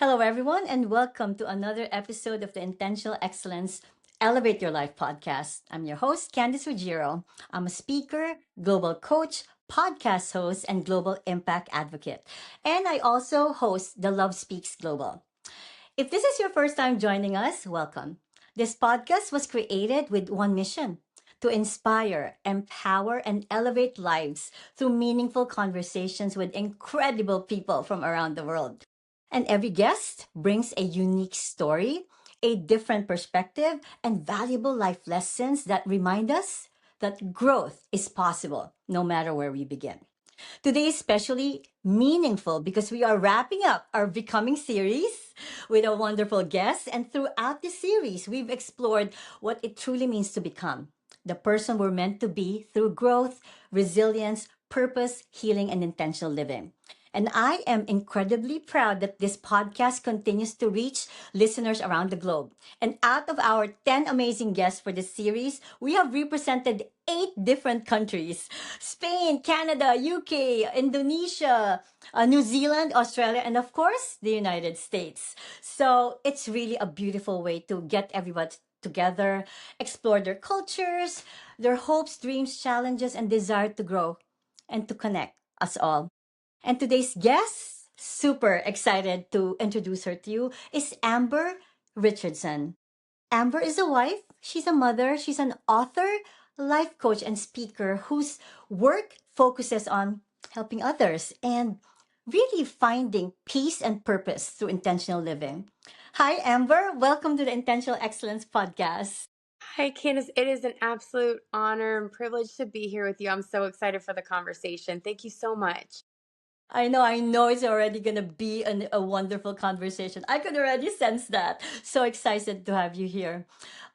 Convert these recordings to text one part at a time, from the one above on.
Hello, everyone, and welcome to another episode of the Intentional Excellence Elevate Your Life podcast. I'm your host, Candice Ruggiero. I'm a speaker, global coach, podcast host, and global impact advocate. And I also host the Love Speaks Global. If this is your first time joining us, welcome. This podcast was created with one mission to inspire, empower, and elevate lives through meaningful conversations with incredible people from around the world. And every guest brings a unique story, a different perspective, and valuable life lessons that remind us that growth is possible no matter where we begin. Today is especially meaningful because we are wrapping up our Becoming series with a wonderful guest. And throughout this series, we've explored what it truly means to become the person we're meant to be through growth, resilience, purpose, healing, and intentional living. And I am incredibly proud that this podcast continues to reach listeners around the globe. And out of our 10 amazing guests for this series, we have represented 8 different countries: Spain, Canada, UK, Indonesia, New Zealand, Australia, and of course, the United States. So it's really a beautiful way to get everybody together, explore their cultures, their hopes, dreams, challenges, and desire to grow and to connect us all. And today's guest, super excited to introduce her to you, is Amber Richardson. Amber is a wife, she's a mother, she's an author, life coach, and speaker whose work focuses on helping others and really finding peace and purpose through intentional living. Hi, Amber. Welcome to the Intentional Excellence Podcast. Hi, Candice. It is an absolute honor and privilege to be here with you. I'm so excited for the conversation. Thank you so much. I know it's already going to be a wonderful conversation. I could already sense that. So excited to have you here.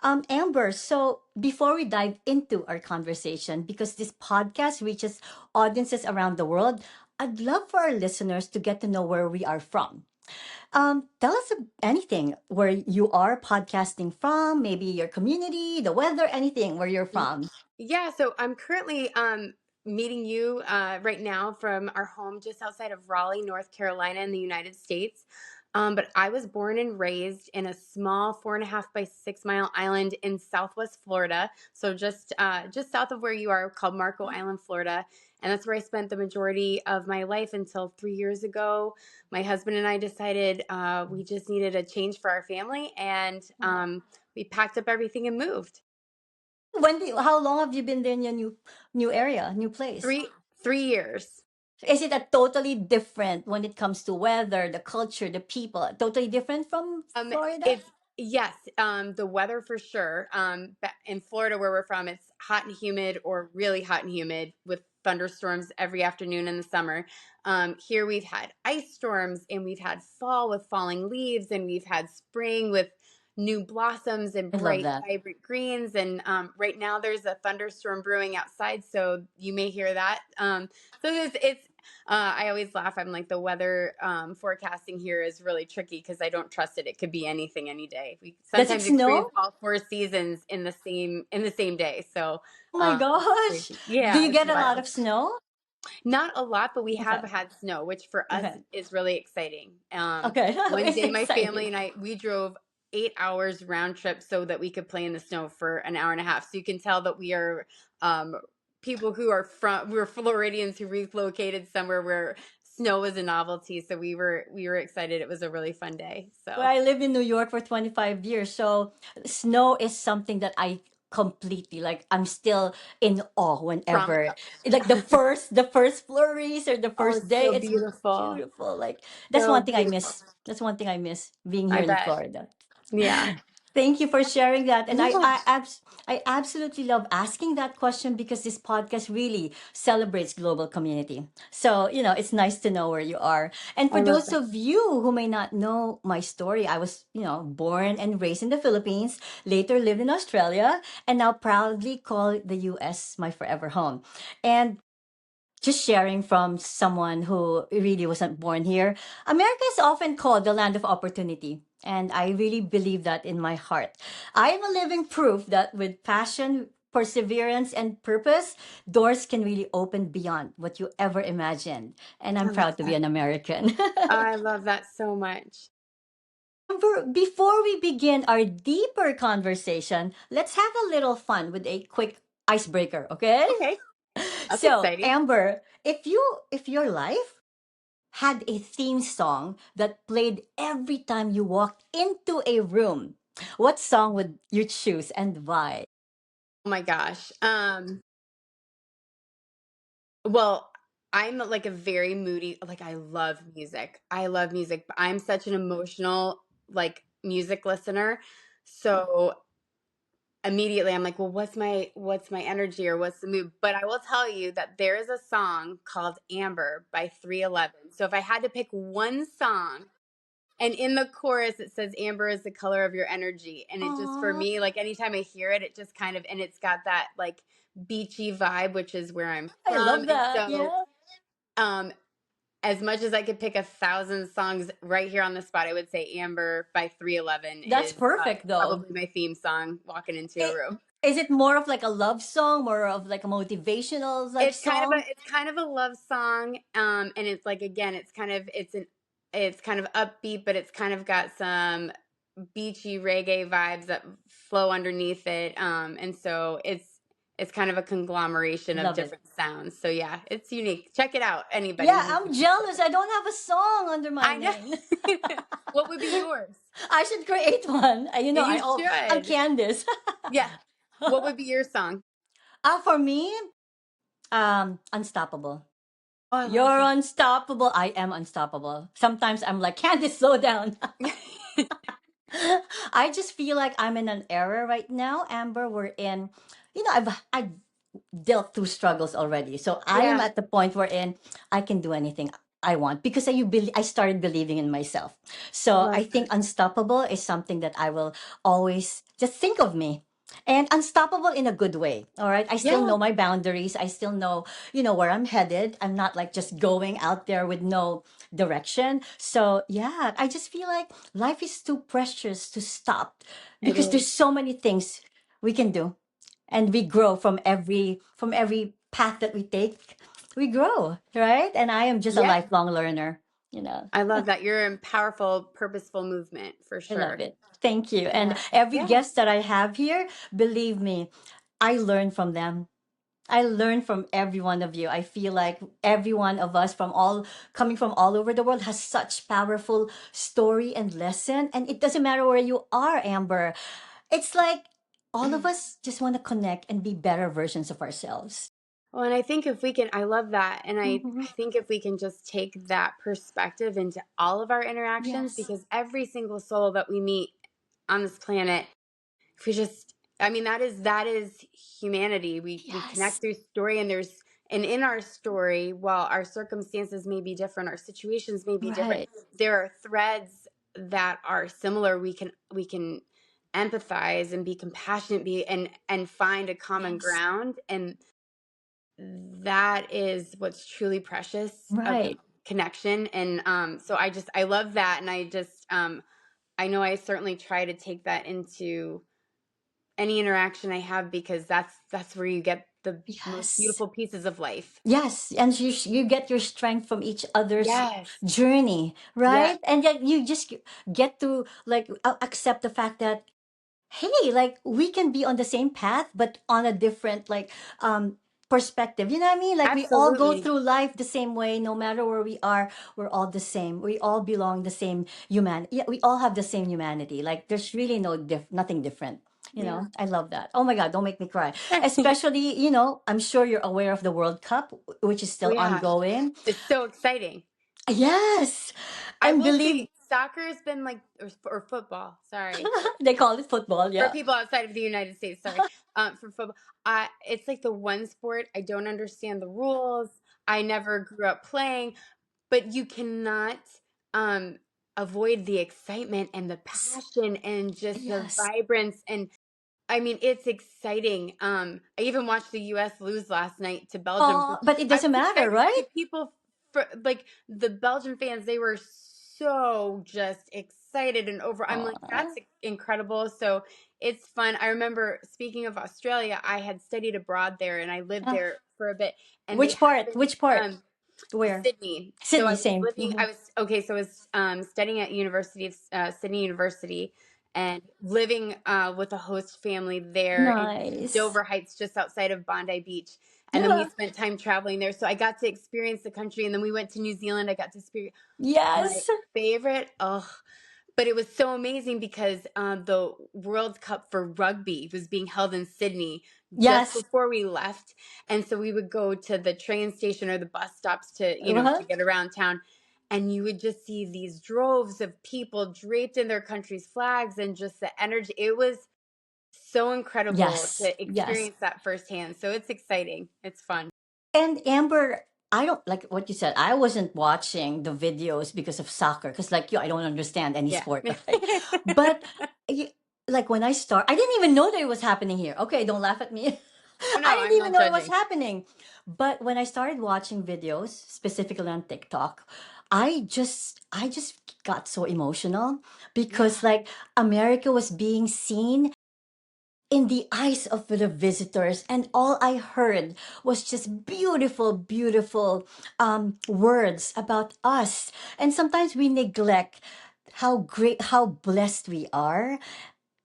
Amber, so before we dive into our conversation, because this podcast reaches audiences around the world, I'd love for our listeners to get to know where we are from. Tell us anything where you are podcasting from, maybe your community, the weather, anything where you're Y- from. Yeah, so I'm currently meeting you right now from our home just outside of Raleigh, North Carolina, in the United States. But I was born and raised in a small 4.5 by 6 mile island in Southwest Florida, so just south of where you are, called Marco Island, Florida. And that's where I spent the majority of my life until 3 years ago. My husband and I decided we just needed a change for our family, and we packed up everything and moved. How long have you been there in your new area, new place? Three years. Is it a totally different when it comes to weather, the culture, the people? Totally different from Um, Florida? it's yes, the weather for sure. In Florida, where we're from, it's hot and humid, or really hot and humid, with thunderstorms every afternoon in the summer. Here we've had ice storms, and we've had fall with falling leaves, and we've had spring with new blossoms and I love bright, that. vibrant greens. And right now, there's a thunderstorm brewing outside, so you may hear that. So it's I always laugh. I'm like, the weather forecasting here is really tricky because I don't trust it. It could be anything any day. We Does it sometimes experience snow? all four seasons in the same day. So Oh my it's gosh. crazy. Do Yeah, you it's get a lot wild. of snow? Not a lot, but we have Okay. had snow, which for us Okay. is really exciting. Okay. One It's day, my family exciting. and I, we drove 8 hours round trip so that we could play in the snow for an hour and a half. So you can tell that we are um, people who are we're Floridians who relocated somewhere where snow was a novelty. So we were excited. It was a really fun day. Well, So I lived in New York for 25 years, so snow is something that I completely like. I'm still in awe trauma. whenever like the first flurries or the Oh, first it's day. so It's beautiful. beautiful. Like that's So one thing I beautiful. miss. That's one thing I miss being I here in bet. Florida. Yeah. Thank you for sharing that. And Yeah. I absolutely love asking that question because this podcast really celebrates global community. So, it's nice to know where you are. And I for love those that. of you who may not know my story, I was, born and raised in the Philippines, later lived in Australia, and now proudly call the US my forever home. And just sharing from someone who really wasn't born here. America is often called the land of opportunity. And I really believe that in my heart. I am a living proof that with passion, perseverance, and purpose, doors can really open beyond what you ever imagined. And I I'm love proud to be that. an American. I love that so much. Amber, before we begin our deeper conversation, let's have a little fun with a quick icebreaker, okay? Okay, that's So, exciting. Amber, if your life had a theme song that played every time you walked into a room, what song would you choose and why? Oh my gosh. Well, I'm like a very moody, like I love music. I love music, but I'm such an emotional like music listener. So immediately I'm like, well, what's my energy or what's the mood? But I will tell you that there is a song called Amber by 311. So if I had to pick one song, and in the chorus it says amber is the color of your energy, and it just, for Aww, me, like anytime I hear it, it just kind of, and it's got that like beachy vibe, which is where I'm I from. love And that. so Yeah. um as much as I could pick 1,000 songs right here on the spot, I would say Amber by 311 That's is perfect though. probably my theme song walking into a It, room. is it more of like a love song, more of like a motivational like song? It's kind of a love song, and it's like, again, it's kind of upbeat, but it's kind of got some beachy reggae vibes that flow underneath it, and so it's kind of a conglomeration of Love it. different sounds. So yeah, it's unique. Check it out, anybody Yeah, who's I'm listening. jealous. I don't have a song under my I know. name. What would be yours? I should create one. You I'm should. Candice. Yeah. What would be your song? For me, unstoppable. Oh, I love You're that. unstoppable. I am unstoppable. Sometimes I'm like, Candice, slow down. I just feel like I'm in an era right now, Amber. We're in, I've dealt through struggles already. So I am Yeah, at the point wherein I can do anything I want because I started believing in myself. I So love I think that. unstoppable is something that I will always just think of me. And unstoppable in a good way. All right. I still Yeah. know my boundaries. I still know, where I'm headed. I'm not like just going out there with no direction. So yeah, I just feel like life is too precious to stop It because there's is. so many things we can do, and we grow from every path that we take. We grow, right? And I am just a Yeah. lifelong learner, you know. I love that. You're in powerful, purposeful movement for I love sure. it. Thank you. And Yeah. every Yeah. guest that I have here, believe me, I learn from them. I learn from every one of you. I feel like every one of us coming from all over the world has such powerful story and lesson. And it doesn't matter where you are, Amber. It's like all of us just want to connect and be better versions of ourselves. Well, and I think if we can, I love that. And Mhm. I think if we can just take that perspective into all of our interactions, Yes. because every single soul that we meet on this planet, if we just, I mean, that is humanity. We Yes. connect through story, and in our story, while our circumstances may be different, our situations may be different, Right. there are threads that are similar. We can empathize and be compassionate, and find a common Yes. ground, and that is what's truly precious about Right. connection. And so I love that, and I know I certainly try to take that into any interaction I have, because that's where you get the most Yes. beautiful pieces of life. Yes, and you get your strength from each other's Yes. journey, Yeah. right? And yet you just get to like accept the fact that hey, like we can be on the same path but on a different like perspective. You know what I mean? Like we all go Absolutely. through life the same way no matter where we are. We're all the same. We all belong the same human. Yeah, we all have the same humanity. Like there's really nothing different. Yeah. I love that. Oh my God, don't make me cry. Especially, I'm sure you're aware of the World Cup, which is Oh still yeah. ongoing. It's so exciting. Yes. I And will believe say soccer has been like, or football, sorry. they call it football, For yeah. people outside of the United States, sorry. For football, it's like the one sport I don't understand the rules. I never grew up playing, but you cannot um avoid the excitement and the Yes. passion and just the Yes. vibrance. And I mean, it's exciting. I even watched the US lose last night to Belgium. Oh, but it I doesn't was matter, excited for right? the people, for like the Belgian fans. They were so just excited and over. I'm like, Aw. that's incredible. So it's fun. I remember, speaking of Australia, I had studied abroad there, and I lived Ah, there for a bit, and they which have part? this Which part? Where? Sydney. So I Sydney, was same. living. I was okay. So I was studying at University of Sydney University, and living with a host family there in Nice. Dover Heights, just outside of Bondi Beach. And then we spent time traveling there. So I got to experience the country. And then we went to New Zealand. I got to experience my Yes. favorite. Oh, but it was so amazing because the World Cup for rugby was being held in Sydney just Yes. before we left. And so we would go to the train station or the bus stops to, Uh-huh. to get around town. And you would just see these droves of people draped in their country's flags and just the energy. It was so incredible Yes. to Yes. experience that firsthand. So it's exciting. It's fun. And Amber, I don't like what you said. I wasn't watching the videos because of soccer, because like you, I don't understand any Yeah. sport, right? But y- like when I didn't even know that it was happening here. Okay, don't laugh at me. Oh, I no, didn't I'm even not know it was judging. happening. But when I started watching videos, specifically on TikTok, I just got so emotional Yeah. because like America was being seen in the eyes of the visitors, and all I heard was just beautiful, beautiful words about us. And sometimes we neglect how great, how blessed we are,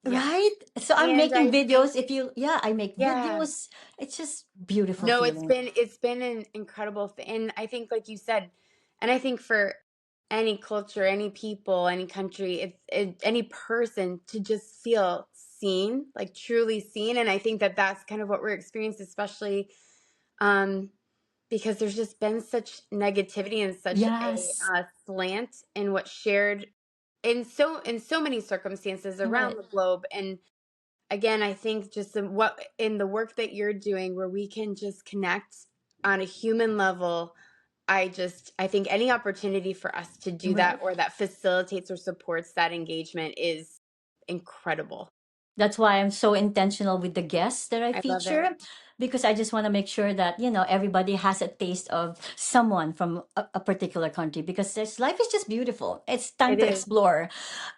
Yes. right? So I'm And making I videos. think, If you, yeah, I make yeah. videos. It's just beautiful No, it's feeling. been an incredible thing. And I think like you said, and I think for any culture, any people, any country, any person to just feel seen, like truly seen. And I think that that's kind of what we're experiencing, especially um because there's just been such negativity and such a Yes, slant in what's shared in so many circumstances around right. the globe. And again, I think just what in the work that you're doing where we can just connect on a human level, I think any opportunity for us to do that Right. or that facilitates or supports that engagement is incredible. That's why I'm so intentional with the guests that I I love it. feature, because I just want to make sure that, everybody has a taste of someone from a particular country, because this life is just beautiful. It's time It to is. explore.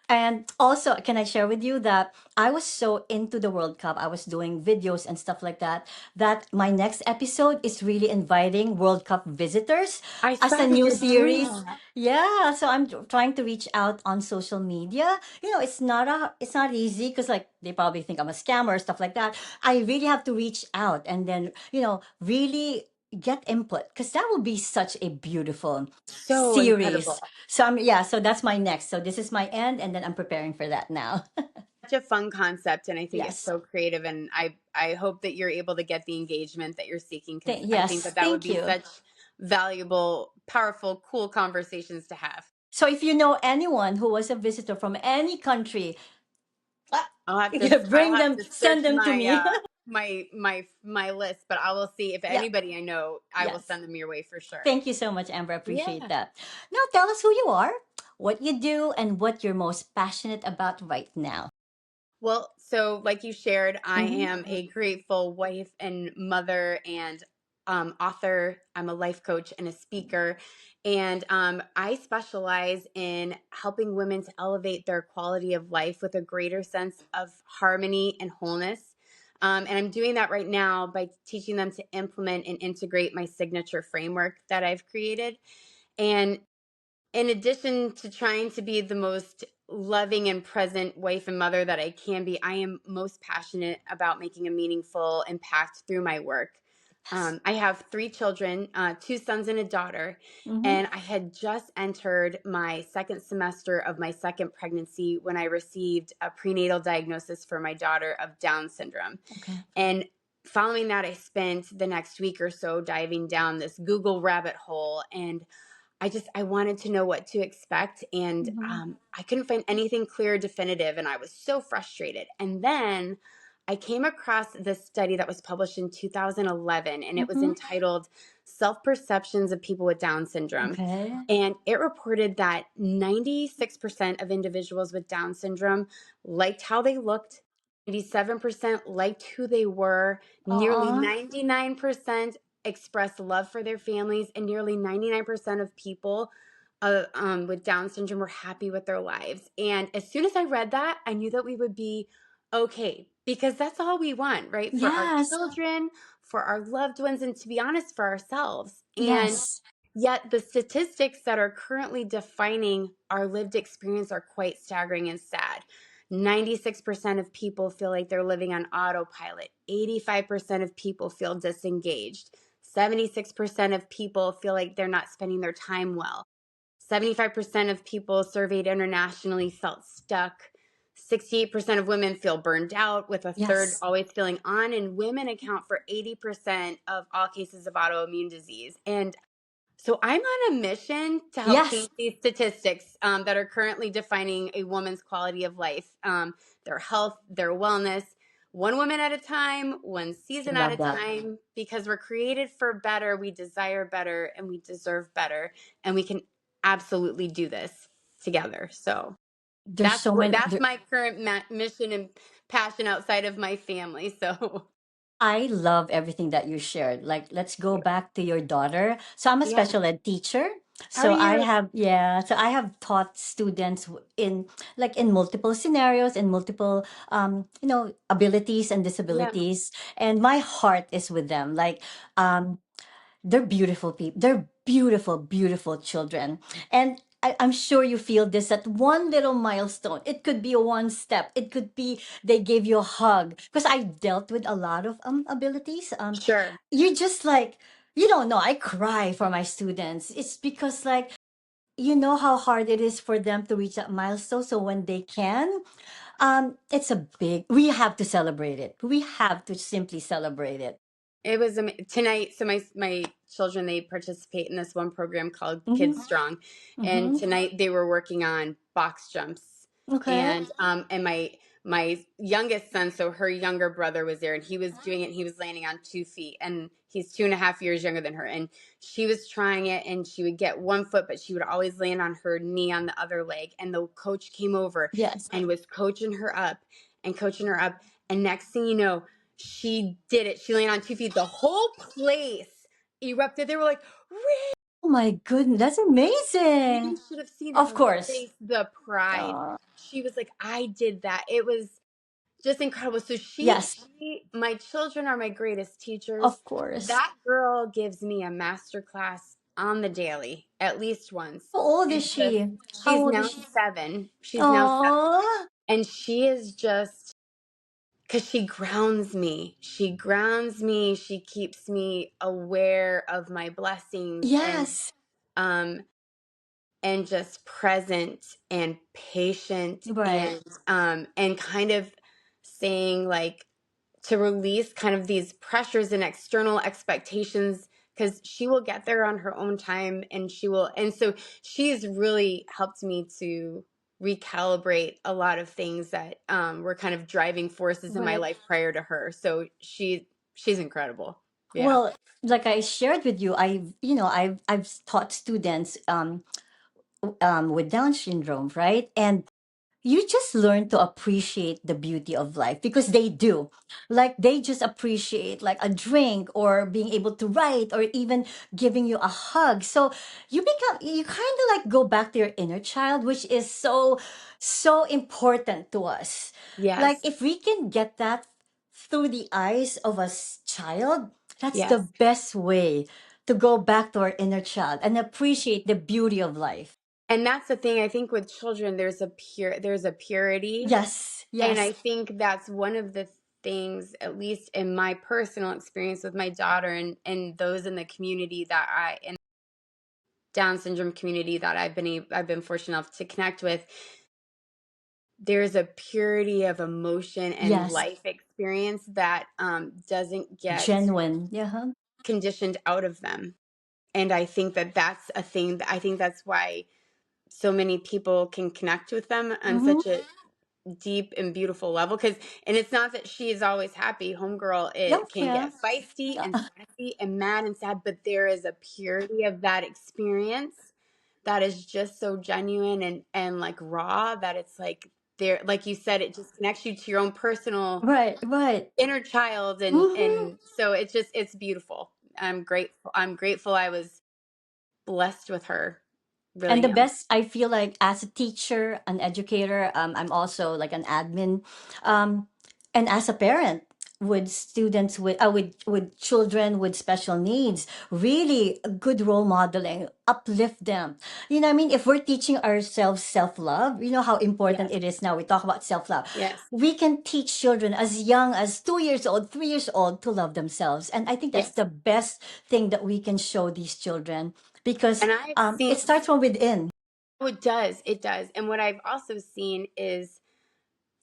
And also, can I share with you that I was so into the World Cup, I was doing videos and stuff like that, that my next episode is really inviting World Cup visitors I as saw a that new you're doing series. that. Yeah, so I'm trying to reach out on social media. It's not easy because like they probably think I'm a scammer or stuff like that. I really have to reach out and then, really get input, because that would be such a beautiful So series. incredible. So that's my next. So this is my end, and then I'm preparing for that now. Such a fun concept, and I think it's Yes. so creative, and I hope that you're able to get the engagement that you're seeking because I think Yes, that that would thank be you. such valuable, powerful, cool conversations to have. So if you know anyone who was a visitor from any country, ah, I'll bring have them, to send search them to my me. my list, but I will see if Yeah. anybody I know, I will Yes. send them your way for sure. Thank you so much, Amber. I appreciate Yeah. that. Now tell us who you are, what you do, and what you're most passionate about right now. Well, so like you shared, I Mm-hmm. am a grateful wife and mother and author. I'm a life coach and a speaker. And I specialize in helping women to elevate their quality of life with a greater sense of harmony and wholeness. And I'm doing that right now by teaching them to implement and integrate my signature framework that I've created. And in addition to trying to be the most loving and present wife and mother that I can be, I am most passionate about making a meaningful impact through my work. Yes. I have three children, two sons and a daughter, Mm-hmm. and I had just entered my second semester of my second pregnancy when I received a prenatal diagnosis for my daughter of Down syndrome. Okay. And following that, I spent the next week or so diving down this Google rabbit hole, and I wanted to know what to expect, and Mm-hmm. I couldn't find anything clear or definitive, and I was so frustrated. And then I came across this study that was published in 2011, and it was Mm-hmm. entitled "Self Perceptions of People with Down Syndrome," Okay. and it reported that 96% of individuals with Down syndrome liked how they looked. 87% liked who they were, nearly Aw. 99% expressed love for their families, and nearly 99% of people with Down syndrome were happy with their lives. And as soon as I read that, I knew that we would be okay because that's all we want, right? For our Yes. children, for our loved ones, and to be honest, for ourselves. And Yes. Yet the statistics that are currently defining our lived experience are quite staggering and sad. 96% of people feel like they're living on autopilot. 85% of people feel disengaged. 76% of people feel like they're not spending their time well. 75% of people surveyed internationally felt stuck. 68% of women feel burned out, with a third Yes. always feeling on. And women account for 80% of all cases of autoimmune disease. And so I'm on a mission to help Yes. change these statistics that are currently defining a woman's quality of life, their health, their wellness, one woman at a time, one I season at a love that. time, because we're created for better, we desire better, and we deserve better, and we can absolutely do this together. So There's so many. that's my current mission and passion outside of my family. So I love everything that you shared. Like, let's go back to your daughter. So I'm a yeah, special ed teacher. how are So I you? have, yeah, so I have taught students in like in multiple scenarios and multiple, abilities and Yeah, disabilities. And my heart is with them. Like, um, they're beautiful people. They're beautiful, beautiful children. And I'm sure you feel this at one little milestone. It could be a one step. It could be they gave you a hug. Because I dealt with a lot of abilities. sure. You just like, you don't know. I cry for my students. It's because like you know how hard it is for them to reach that milestone. So when they can, it's a big. We have to celebrate it. We have to simply celebrate it. It was tonight. So my children, they participate in this one program called Mm-hmm. Kids Strong, and Mm-hmm. tonight they were working on box jumps, Okay. and my youngest son, so her younger brother was there, and he was doing it. And he was landing on 2 feet, and he's 2.5 years younger than her, and she was trying it, and she would get one foot, but she would always land on her knee on the other leg. And the coach came over Yes. and was coaching her up and coaching her up, and next thing you know, she did it. She landed on 2 feet. The whole place erupted. They were like, "Ray!" Oh my goodness, that's You amazing. should have seen Of her course. face, the pride. Uh, She was like, I did that. It was just incredible. So yes, my children are my greatest teachers. of course. That girl gives me a master class on the daily, at least once. How old is And just, she? How she's old now is she? 7. She's now 7. Oh, And she is just, because she grounds me. She grounds me. She keeps me aware of my blessings, yes. um and just present and patient, Right, and kind of saying, like, to release kind of these pressures and external expectations, because she will get there on her own time, and so she's really helped me to recalibrate a lot of things that were kind of driving forces in my right. life prior to her. So she's incredible. Yeah. Well, like I shared with you, I've taught students with Down syndrome, right? And you just learn to appreciate the beauty of life because they do. Like they just appreciate like a drink or being able to write or even giving you a hug. So you kind of like go back to your inner child, which is so important to us. Like Yes. if we can get that through the eyes of a child, that's the Yes. best way to go back to our inner child and appreciate the beauty of life. And that's the thing. I think with children, there's a purity. Yes, And yes. I think that's one of the things, at least in my personal experience with my daughter, and those in the community in Down syndrome community that I've been fortunate enough to connect with. There's a purity of emotion and Yes, life experience that doesn't get genuine. Yeah. Huh? conditioned out of them. And I think that that's a thing that I think that's why so many people can connect with them on Mm-hmm. such a deep and beautiful level. Because, and it's not that she is always happy. Homegirl, it can Okay. get feisty Yeah. and sassy and mad and sad, but there is a purity of that experience that is just so genuine and like raw, that it's like, there, like you said, it just connects you to your own personal Right, right. inner child. and Mm-hmm. and so it's beautiful. I'm grateful I was blessed with her And really the young. best, I feel like, as a teacher, an educator, I'm also like an admin, um, and as a parent. with students with children with special needs, really a good role modeling, uplift them. You know what I mean? If we're teaching ourselves self-love, you know how important Yes. it is now. We talk about self-love. Yes. We can teach children as young as 2 years old, 3 years old to love themselves. And I think that's Yes. the best thing that we can show these children because And I've seen, it starts from within. oh, it does. It does. And what I've also seen is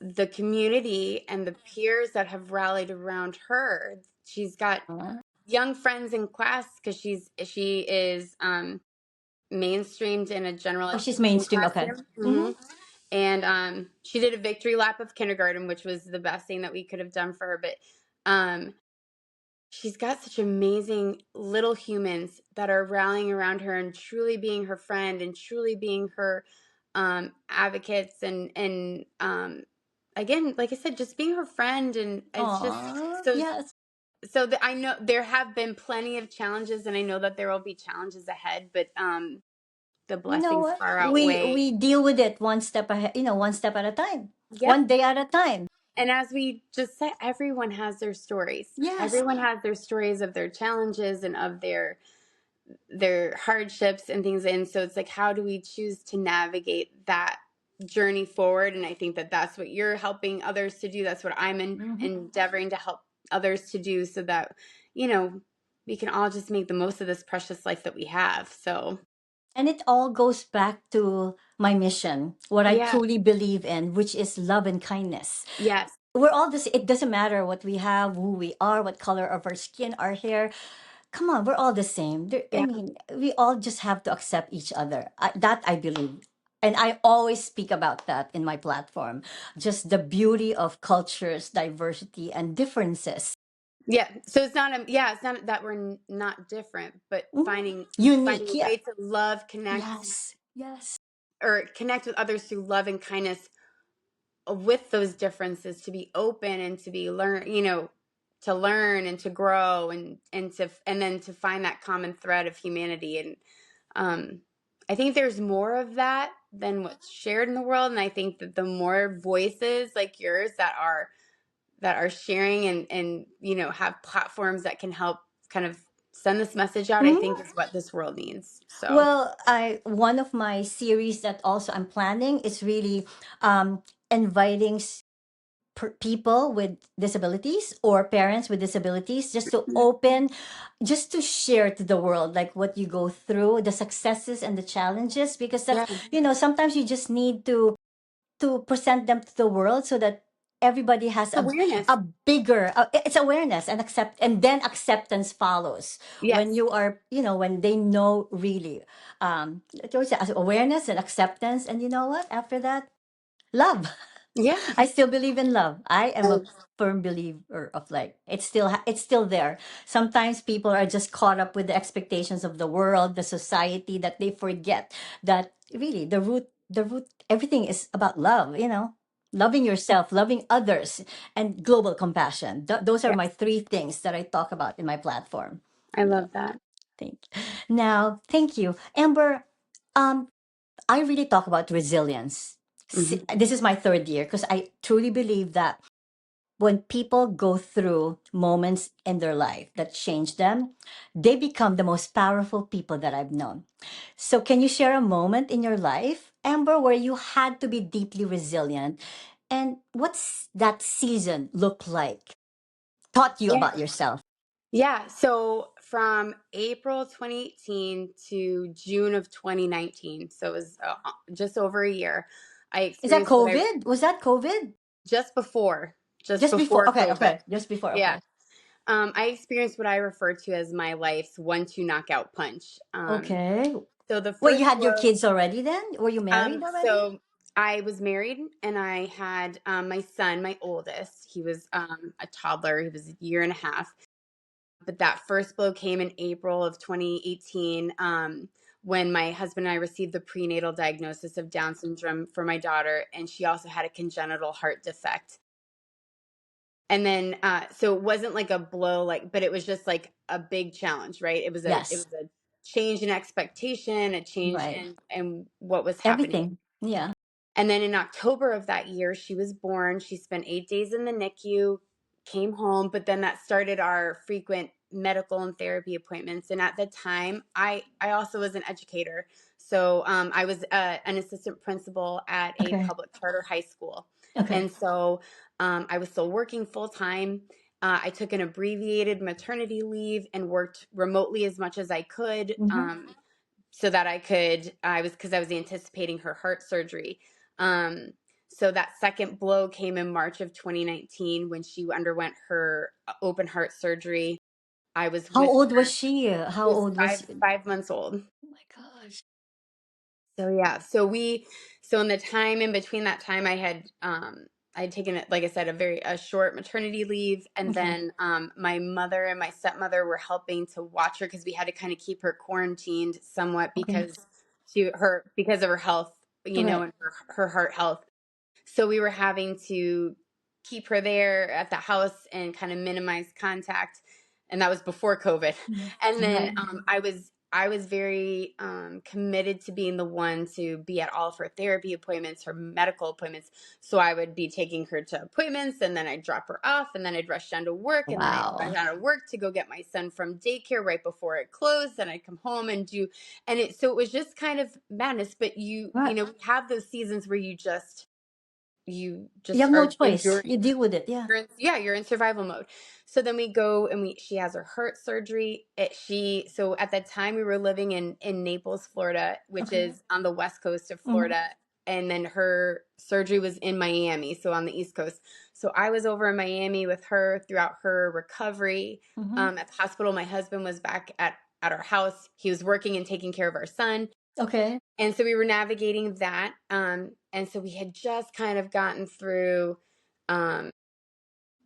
the community and the peers that have rallied around her. She's got Uh, young friends in class because she is mainstreamed in a general oh, she's education mainstream. Okay. classroom. Mm-hmm. And she did a victory lap of kindergarten, which was the best thing that we could have done for her. But um, she's got such amazing little humans that are rallying around her and truly being her friend and truly being her advocates and again, like I said, just being her friend. And it's just Aw, so yes. I know there have been plenty of challenges, and I know that there will be challenges ahead, but the You know blessings what? far outweigh. We deal with it one step ahead, one step at a time, Yep. one day at a time. And as we just said, everyone has their stories. Yes. Everyone has their stories of their challenges and of their hardships and things. And so it's like, how do we choose to navigate that journey forward? And I think that that's what you're helping others to do. That's what I'm Hmm. endeavoring to help others to do, so that, you know, we can all just make the most of this precious life that we have. So, And it all goes back to my mission, what I yeah. truly believe in, which is love and kindness. Yes. We're all this. It doesn't matter what we have, who we are, what color of our skin, our hair. Come on, we're all the same. I Yeah. mean, we all just have to accept each other. That I believe. And I always speak about that in my platform. Just the beauty of cultures, diversity, and differences. Yeah. So it's not that we're not different, but Mhm. finding Unique, a yeah. way to love, connect, Yes, yes. or connect with others through love and kindness with those differences, to be open and to be to learn and to grow and then to find that common thread of humanity. And um I think there's more of that than what's shared in the world. And I think that the more voices like yours that are sharing and have platforms that can help kind of send this message out, I think Mhm. is what this world needs. So Well, I one of my series that also I'm planning is really inviting people with disabilities or parents with disabilities just to open, just to share to the world like what you go through, the successes and the challenges, because that's, yeah, sometimes you just need to present them to the world so that everybody has awareness. a bigger it's awareness and and then acceptance follows when Yes. you are, when they know really, there's awareness and acceptance, and you know what, after that, love. Yeah. I still believe in love. I am a Um, firm believer of, like, it's still there. Sometimes people are just caught up with the expectations of the world, the society, that they forget that really the root everything is about love, loving yourself, loving others, and global compassion. Those are my yes. three things that I talk about in my platform. I Yeah, love that. thank you, Amber. Um, I really talk about resilience. Hmm. This is my third year because I truly believe that when people go through moments in their life that change them, they become the most powerful people that I've known. So, can you share a moment in your life, Amber, where you had to be deeply resilient? And what's that season look like? Taught you Yeah. about yourself. Yeah. So from April 2018 to June of 2019, so it was just over a year, I Is that experienced what I COVID? Was that COVID? just before, just Just before. before Okay, COVID. okay. Just before. Yeah. Okay. I experienced what I refer to as my life's 1-2 knockout punch. Okay. So the Wait, you first had your blow, kids already then? Were you married already? so I was married and I had my son, my oldest. He was a toddler. He was a year and a half. But that first blow came in April of 2018, when my husband and I received the prenatal diagnosis of Down syndrome for my daughter, and she also had a congenital heart defect. And then, so it wasn't like a blow, but it was just like a big challenge, right? It Yes. was a change in expectation, a change Right. in what was happening. Everything. Yeah. And then in October of that year, she was born. She spent 8 days in the NICU, came home, but then that started our frequent medical and therapy appointments. And at the time, I also was an educator. So I was an assistant principal at a Okay. public charter high school. Okay. And so I was still working full time. I took an abbreviated maternity leave and worked remotely as much as I could, Mm-hmm. so that because I was anticipating her heart surgery. Um, so that second blow came in March of 2019 when she underwent her open heart surgery. I was How with old was her. she? She How was old was? Oh 5 months old. my gosh. So yeah, so in the time in between that time, I had taken it, like I said, a short maternity leave, and Okay. then my mother and my stepmother were helping to watch her because we had to kind of keep her quarantined somewhat Okay. because of her health, Right. and her heart health. So we were having to keep her there at the house and kind of minimize contact. And that was before COVID. Mhm. And then Right. I was very committed to being the one to be at all of her therapy appointments, her medical appointments. So I would be taking her to appointments, and then I'd drop her off, and then I'd rush down to work, and then I'd rush Wow. out of work to go get my son from daycare right before it closed. And I'd come home and so it was just kind of madness. But Right. we have those seasons where you You just have no are choice. enduring. You deal with it. Yeah. You're in survival mode. So then we go and she has her heart surgery. So at that time we were living in Naples, Florida, which Okay. is on the west coast of Mm-hmm. Florida. And then her surgery was in Miami, so on the East Coast. So I was over in Miami with her throughout her recovery. Mm-hmm. At the hospital, my husband was back at our house. He was working and taking care of our son. Okay. And so we were navigating that. And so we had just kind of gotten through, um,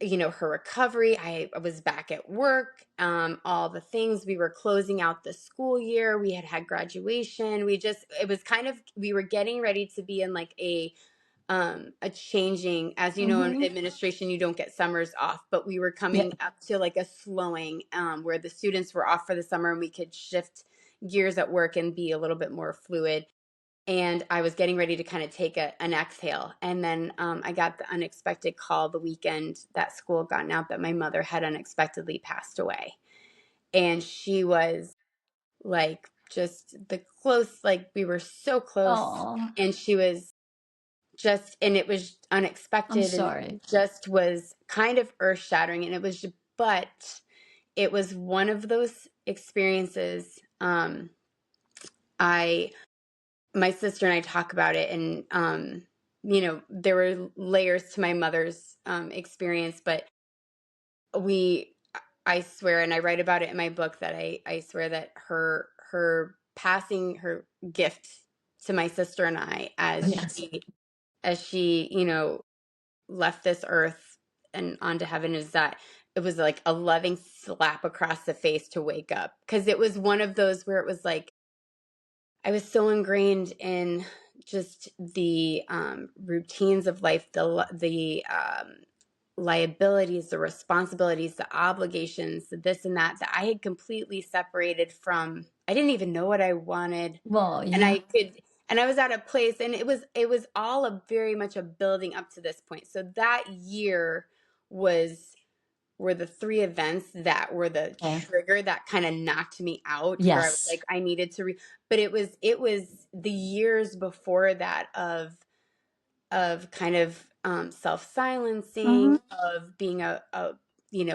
her recovery. I was back at work, all the things. We were closing out the school year. We had graduation. It was kind of, we were getting ready to be in like a changing, as you know, in Mm-hmm. administration, you don't get summers off, but we were Yeah. coming up to like a slowing, where the students were off for the summer and we could shift gears at work and be a little bit more fluid. And I was getting ready to kind of take an exhale. And then I got the unexpected call the weekend that school had gotten out that my mother had unexpectedly passed away. And she was like just like we were so close. Oh, And she was and it was I'm unexpected, and sorry. just was kind of earth shattering. And but it was one of those experiences. I My sister and I talk about it, and there were layers to my mother's experience, but we I swear, and I write about it in my book, that I swear that her passing, her gift to my sister and I, Yes. as she left this earth and onto heaven, is that it was like a loving slap across the face to wake up, because it was one of those where it was like I was so ingrained in just the routines of life, the liabilities, the responsibilities, the obligations, the this and that I had completely separated from. I didn't even know what I wanted, Well, and yeah. I was at a place, and it was all very much a building up to this point. So that year was were the three events that were the Okay. trigger that kind of knocked me out, where I was Yes. like, I needed to but it was the years before that of kind of Mm-hmm. self-silencing, of being a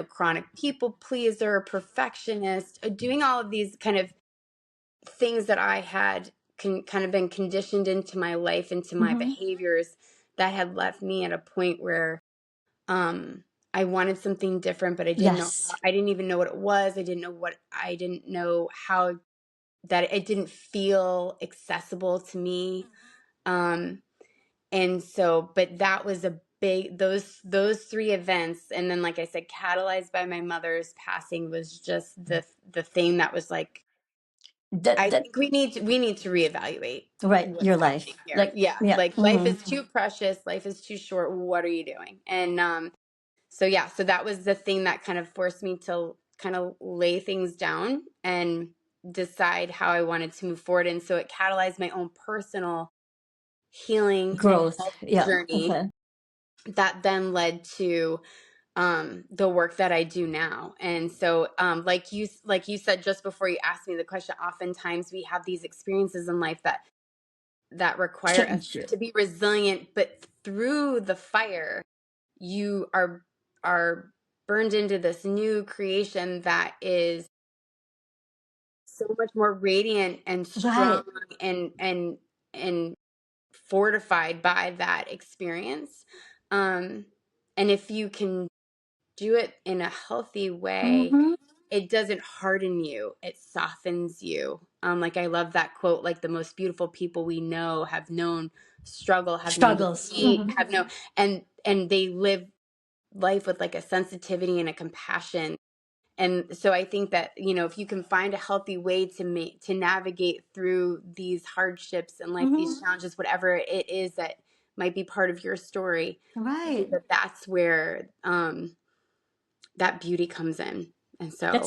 chronic people pleaser, perfectionist, doing all of these kind of things that I had kind of been conditioned into my life, into my Mm-hmm. behaviors, that had left me at a point where I wanted something different, but Yes. I didn't even know what it was. I didn't know how, that it didn't feel accessible to me. Um, and so, but that was a big, those three events. And then, like I said, catalyzed by my mother's passing, was just the thing that was like, That I that think we need to reevaluate right. what's Your life. happening here. Like Yeah. yeah. Like, life Mm-hmm. is too precious. Life is too short. What are you doing? And, so yeah, so that was the thing that kind of forced me to kind of lay things down and decide how I wanted to move forward. And so it catalyzed my own personal healing and Growth. health Yeah. journey Okay. that then led to the work that I do now. And so, like you said just before you asked me the question, oftentimes we have these experiences in life that require us Change you. to be resilient, but through the fire, you are burned into this new creation that is so much more radiant and strong Right. and fortified by that experience. And if you can do it in a healthy way, Mm-hmm. it doesn't harden you, it softens you. Like I love that quote, like the most beautiful people we know have known struggle, have known Struggles. defeat, Mm-hmm. have known, and they live life with like a sensitivity and a compassion. And so I think that, if you can find a healthy way to navigate through these hardships and like Mm-hmm. these challenges, whatever it is that might be part of your story, I Right. think that that's where that beauty comes in. And so,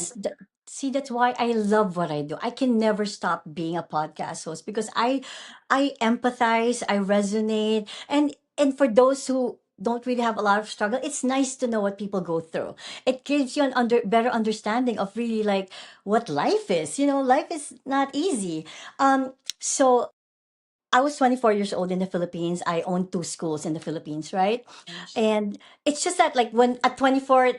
See, that's why I love what I do. I can never stop being a podcast host because I empathize, I resonate, and for those who don't really have a lot of struggle, it's nice to know what people go through. It gives you an better understanding of really like what life is. Life is not easy. So I was 24 years old in the Philippines. I owned two schools in the Philippines, right? gosh. And it's just that like when at 24,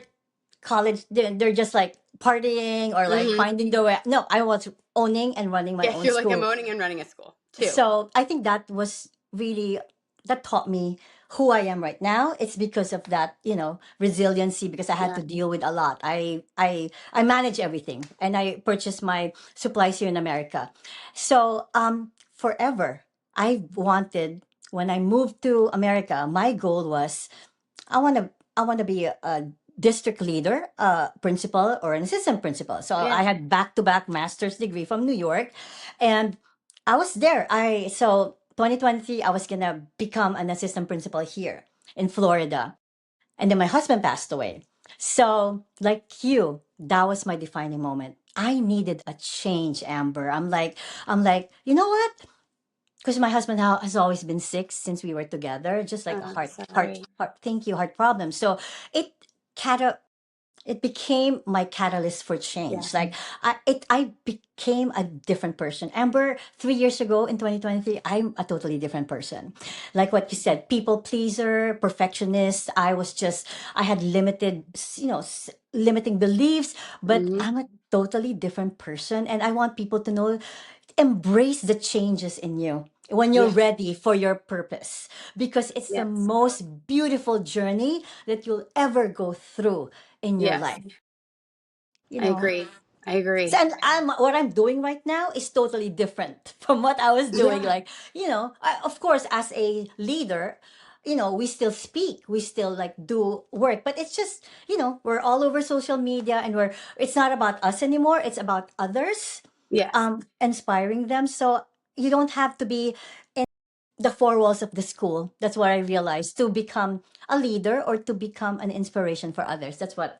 college, they're just like partying or like Hmm. finding the way. No, I was owning and running my Yes, own you're like I'm school. owning and running a school too. So I think that was really, that taught me who I am right now. It's because of that, resiliency, because I had Yeah. to deal with a lot. I manage everything and I purchased my supplies here in America. So forever I wanted, when I moved to America, my goal was I want to be a district leader, principal, or an assistant principal. So Yeah. I had back to back master's degree from New York, and I was there. I so 2023 I was gonna become an assistant principal here in Florida, and then my husband passed away. So like you, that was my defining moment. I needed a change, Amber. I'm like, you know what? Because my husband has always been sick since we were together, just like a Oh, heart, sorry. thank you, heart problem. So it cata it became my catalyst for Yeah. change. Like I became a different person. Amber, 3 years ago in 2023, I'm a totally different person. Like what you said, people pleaser, perfectionist. I had limited, limiting beliefs, but Hmm. I'm a totally different person. And I want people to know, embrace the changes in you when you're Yeah. ready for your purpose, because it's the Yes. most beautiful journey that you'll ever go through in your Yes. life you I know agree. I agree. and what I'm doing right now is totally different from what I was doing. Yeah. Like, of course, as a leader, we still speak, we still like do work, but it's just, we're all over social media, and it's not about us anymore. It's about others, Yes. inspiring them. So you don't have to be the four walls of the school. That's what I realized, to become a leader or to become an inspiration for others. That's what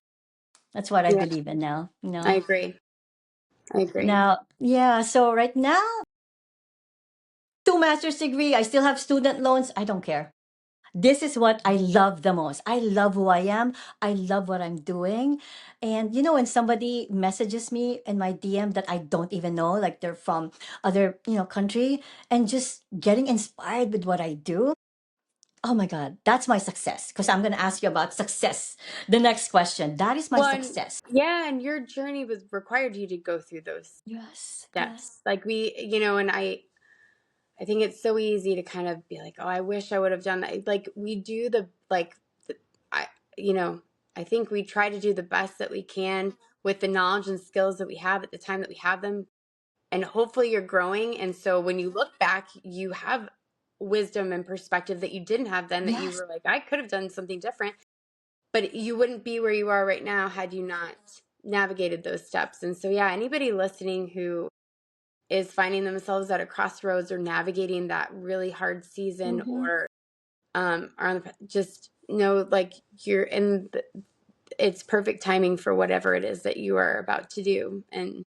I Yeah. believe in now. I agree. I agree. Now, yeah, so right now, two master's degree, I still have student loans. I don't care. This is what I love the most. I love who I am. I love what I'm doing. And when somebody messages me in my DM that I don't even know, like they're from other, country, and just getting inspired with what I do. Oh my God, that's my success. Because I'm going to ask you about success. The next question. That is my Well, and, success. yeah, and your journey was required you to go through those Yes, yes, steps. Like and I think it's so easy to kind of be like, oh, I wish I would have done that. Like we do I, you know, I think we try to do the best that we can with the knowledge and skills that we have at the time that we have them. And hopefully you're growing. And so when you look back, you have wisdom and perspective that you didn't have then, that you yes. were like, I could have done something different, but you wouldn't be where you are right now had you not navigated those steps. And so, yeah, anybody listening who is finding themselves at a crossroads or navigating that really hard season, Mm-hmm. or are on just know like it's perfect timing for whatever it is that you are about to do. And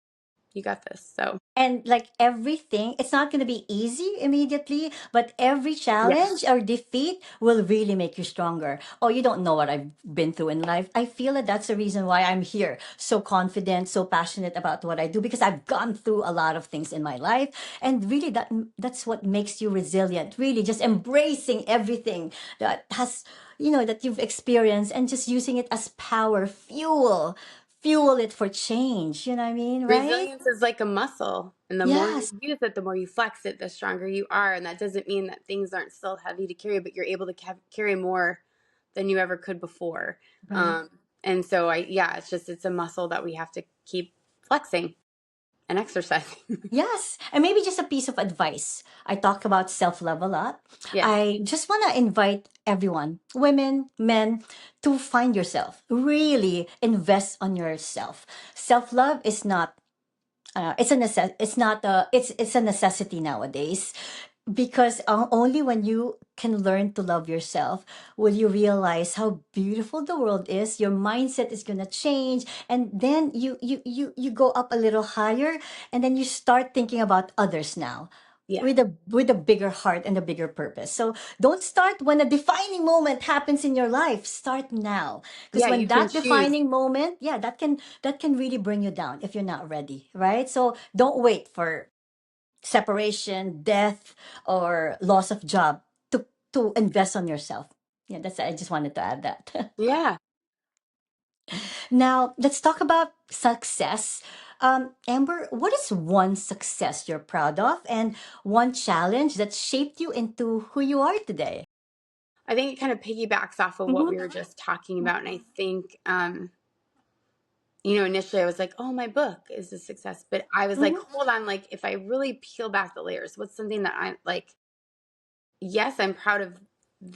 You got this. So, And like everything, it's not going to be easy immediately, but every yes. challenge or defeat will really make you stronger. Oh, you don't know what I've been through in life. I feel that that's the reason why I'm here, so confident, so passionate about what I do, because I've gone through a lot of things in my life. And really, that's what makes you resilient. Really, just embracing everything that has, that you've experienced, and just using it as power, fuel it for change. You know what I mean, right? Resilience is like a muscle, and the more you Yes. use it, the more you flex it, the stronger you are. And that doesn't mean that things aren't still heavy to carry, but you're able to carry more than you ever could before. Right. And so yeah, it's a muscle that we have to keep flexing and exercising. Yes. And maybe just a piece of advice. I talk about self love a lot. Yes. I just want to invite everyone, women, men, to find yourself. Really invest on yourself. Self love is not. It's not a. It's a necessity nowadays, because only when you can learn to love yourself will you realize how beautiful the world is. Your mindset is going to change, and then you go up a little higher, and then you start thinking about others now Yeah. with a bigger heart and a bigger purpose. So don't start when a defining moment happens in your life. Start now, because Yeah, when you can that choose. defining moment, yeah, that can really bring you down if you're not ready, right? So don't wait for separation, death, or loss of job to invest on yourself. Yeah, I just wanted to add that. Yeah. Now, let's talk about success. Amber, what is one success you're proud of, and one challenge that shaped you into who you are today? I think it kind of piggybacks off of what Mm-hmm. we were just talking about. And I think, initially I was like, oh, my book is a success. But I was like, Mm-hmm. hold on, like, if I really peel back the layers, what's something that I like? Yes, I'm proud of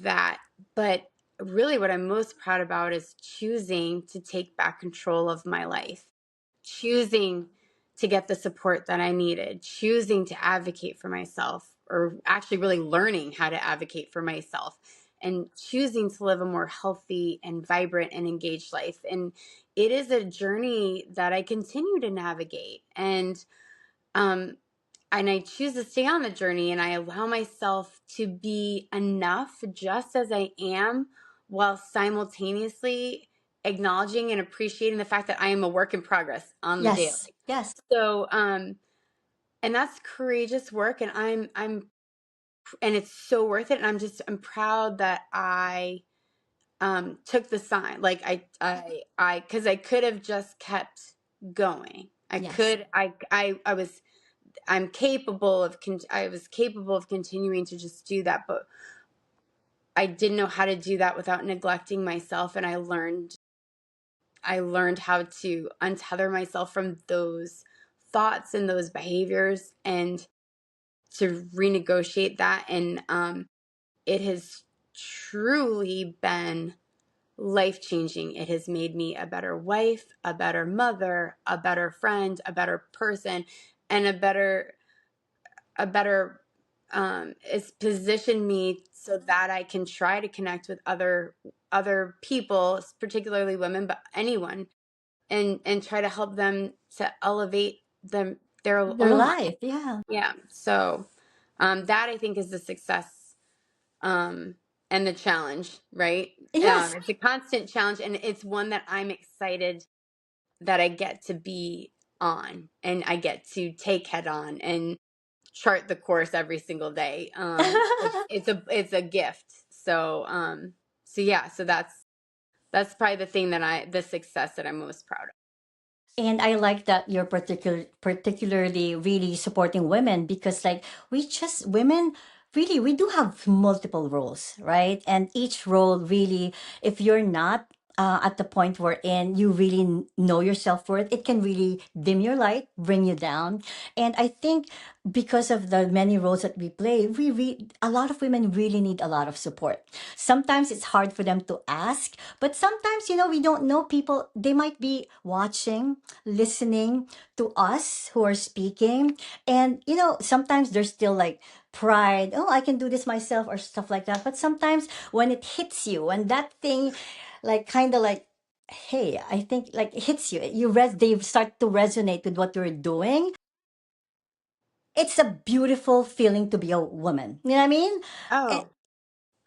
that. But really, what I'm most proud about is choosing to take back control of my life, choosing to get the support that I needed, choosing to advocate for myself, or actually really learning how to advocate for myself, and choosing to live a more healthy and vibrant and engaged life. And it is a journey that I continue to navigate. Um, and I choose to stay on the journey, and I allow myself to be enough just as I am, while simultaneously acknowledging and appreciating the fact that I am a work in progress on the daily. Yes. Yes. So, and that's courageous work, and and it's so worth it. And I'm proud that I took the sign. Like because I could have just kept going. I Yes. could, I was I'm capable of I was capable of continuing to just do that, but I didn't know how to do that without neglecting myself. And I learned how to untether myself from those thoughts and those behaviors, and to renegotiate that. And it has truly been life changing. It has made me a better wife, a better mother, a better friend, a better person, and a better it's positioned me so that I can try to connect with other people, particularly women, but anyone, and try to help them to elevate their Your own life. life. Yeah. Yeah. So that I think is the success, and the challenge, right? Yes. It's a constant challenge, and it's one that I'm excited that I get to be on, and I get to take head on and chart the course every single day. It's a gift. So yeah, so that's probably the success that I'm most proud of. And I like that you're particularly really supporting women, because like women really, we do have multiple roles, right? And each role really, if you're not at the point where in you really know your self-worth, it can really dim your light, bring you down. And I think because of the many roles that we play, a lot of women really need a lot of support. Sometimes it's hard for them to ask, but sometimes, we don't know people. They might be watching, listening to us who are speaking. And, sometimes there's still like pride. Oh, I can do this myself, or stuff like that. But sometimes when it hits you, when that thing, like, kind of like, hey, I think like it hits you. They start to resonate with what you're doing. It's a beautiful feeling to be a woman. You know what I mean? Eh, Oh,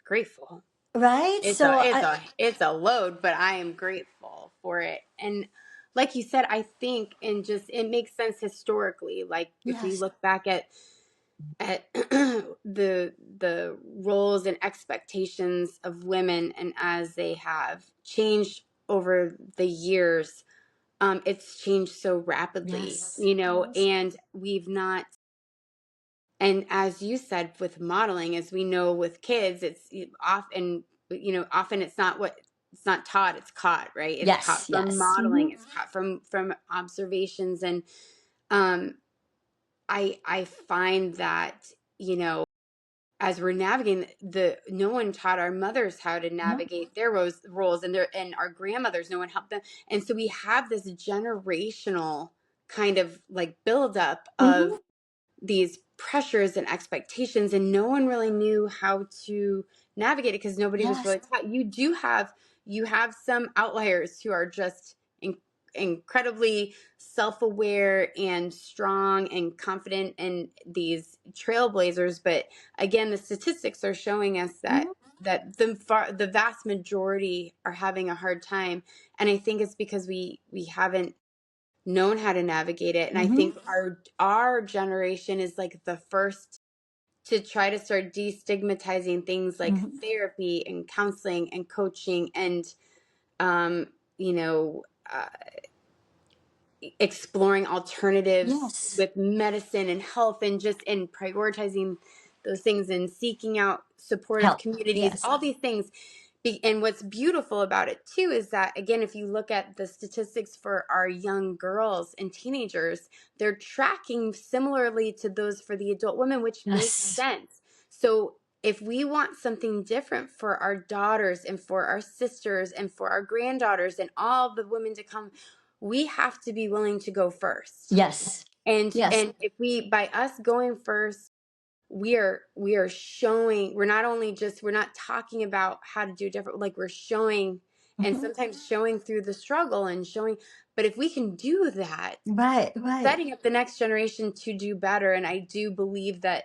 grateful. right? It's a So it's I a it's a load, but I am grateful for it. And like you said, I think and just it makes sense historically. Like if we yes. look back at the roles and expectations of women and as they have changed over the years, it's changed so rapidly, Yes. you know, and we've not. And as you said with modeling, as we know with kids, it's often, often it's not taught, it's caught, right? It's Yes. caught from Yes. Hmm. modeling, it's caught from observations. And um I find that, as we're navigating no one taught our mothers how to No. navigate their roles, and our grandmothers, no one helped them. And so we have this generational kind of like buildup of Hmm. these pressures and expectations, and no one really knew how to navigate it because nobody was Yes. really taught. You have some outliers who are just incredibly self-aware and strong and confident, and these trailblazers. But again, the statistics are showing us that Hmm. the vast majority are having a hard time. And I think it's because we haven't known how to navigate it. And I Hmm. think our generation is like the first to try to start destigmatizing things like Hmm. therapy and counseling and coaching, and um, you know, uh, exploring alternatives Yes. with medicine and health, and just in prioritizing those things and seeking out supportive Help. communities, Yes. all these things. And what's beautiful about it too is that, again, if you look at the statistics for our young girls and teenagers, they're tracking similarly to those for the adult women, which makes Yes. sense. So if we want something different for our daughters and for our sisters and for our granddaughters and all the women to come, we have to be willing to go first. Yes. Yes. And if we, by us going first, we are showing, we're not talking about how to do it different, like we're showing, and Hmm. sometimes showing through the struggle and showing. But if we can do that, Right. Right. setting up the next generation to do better. And I do believe that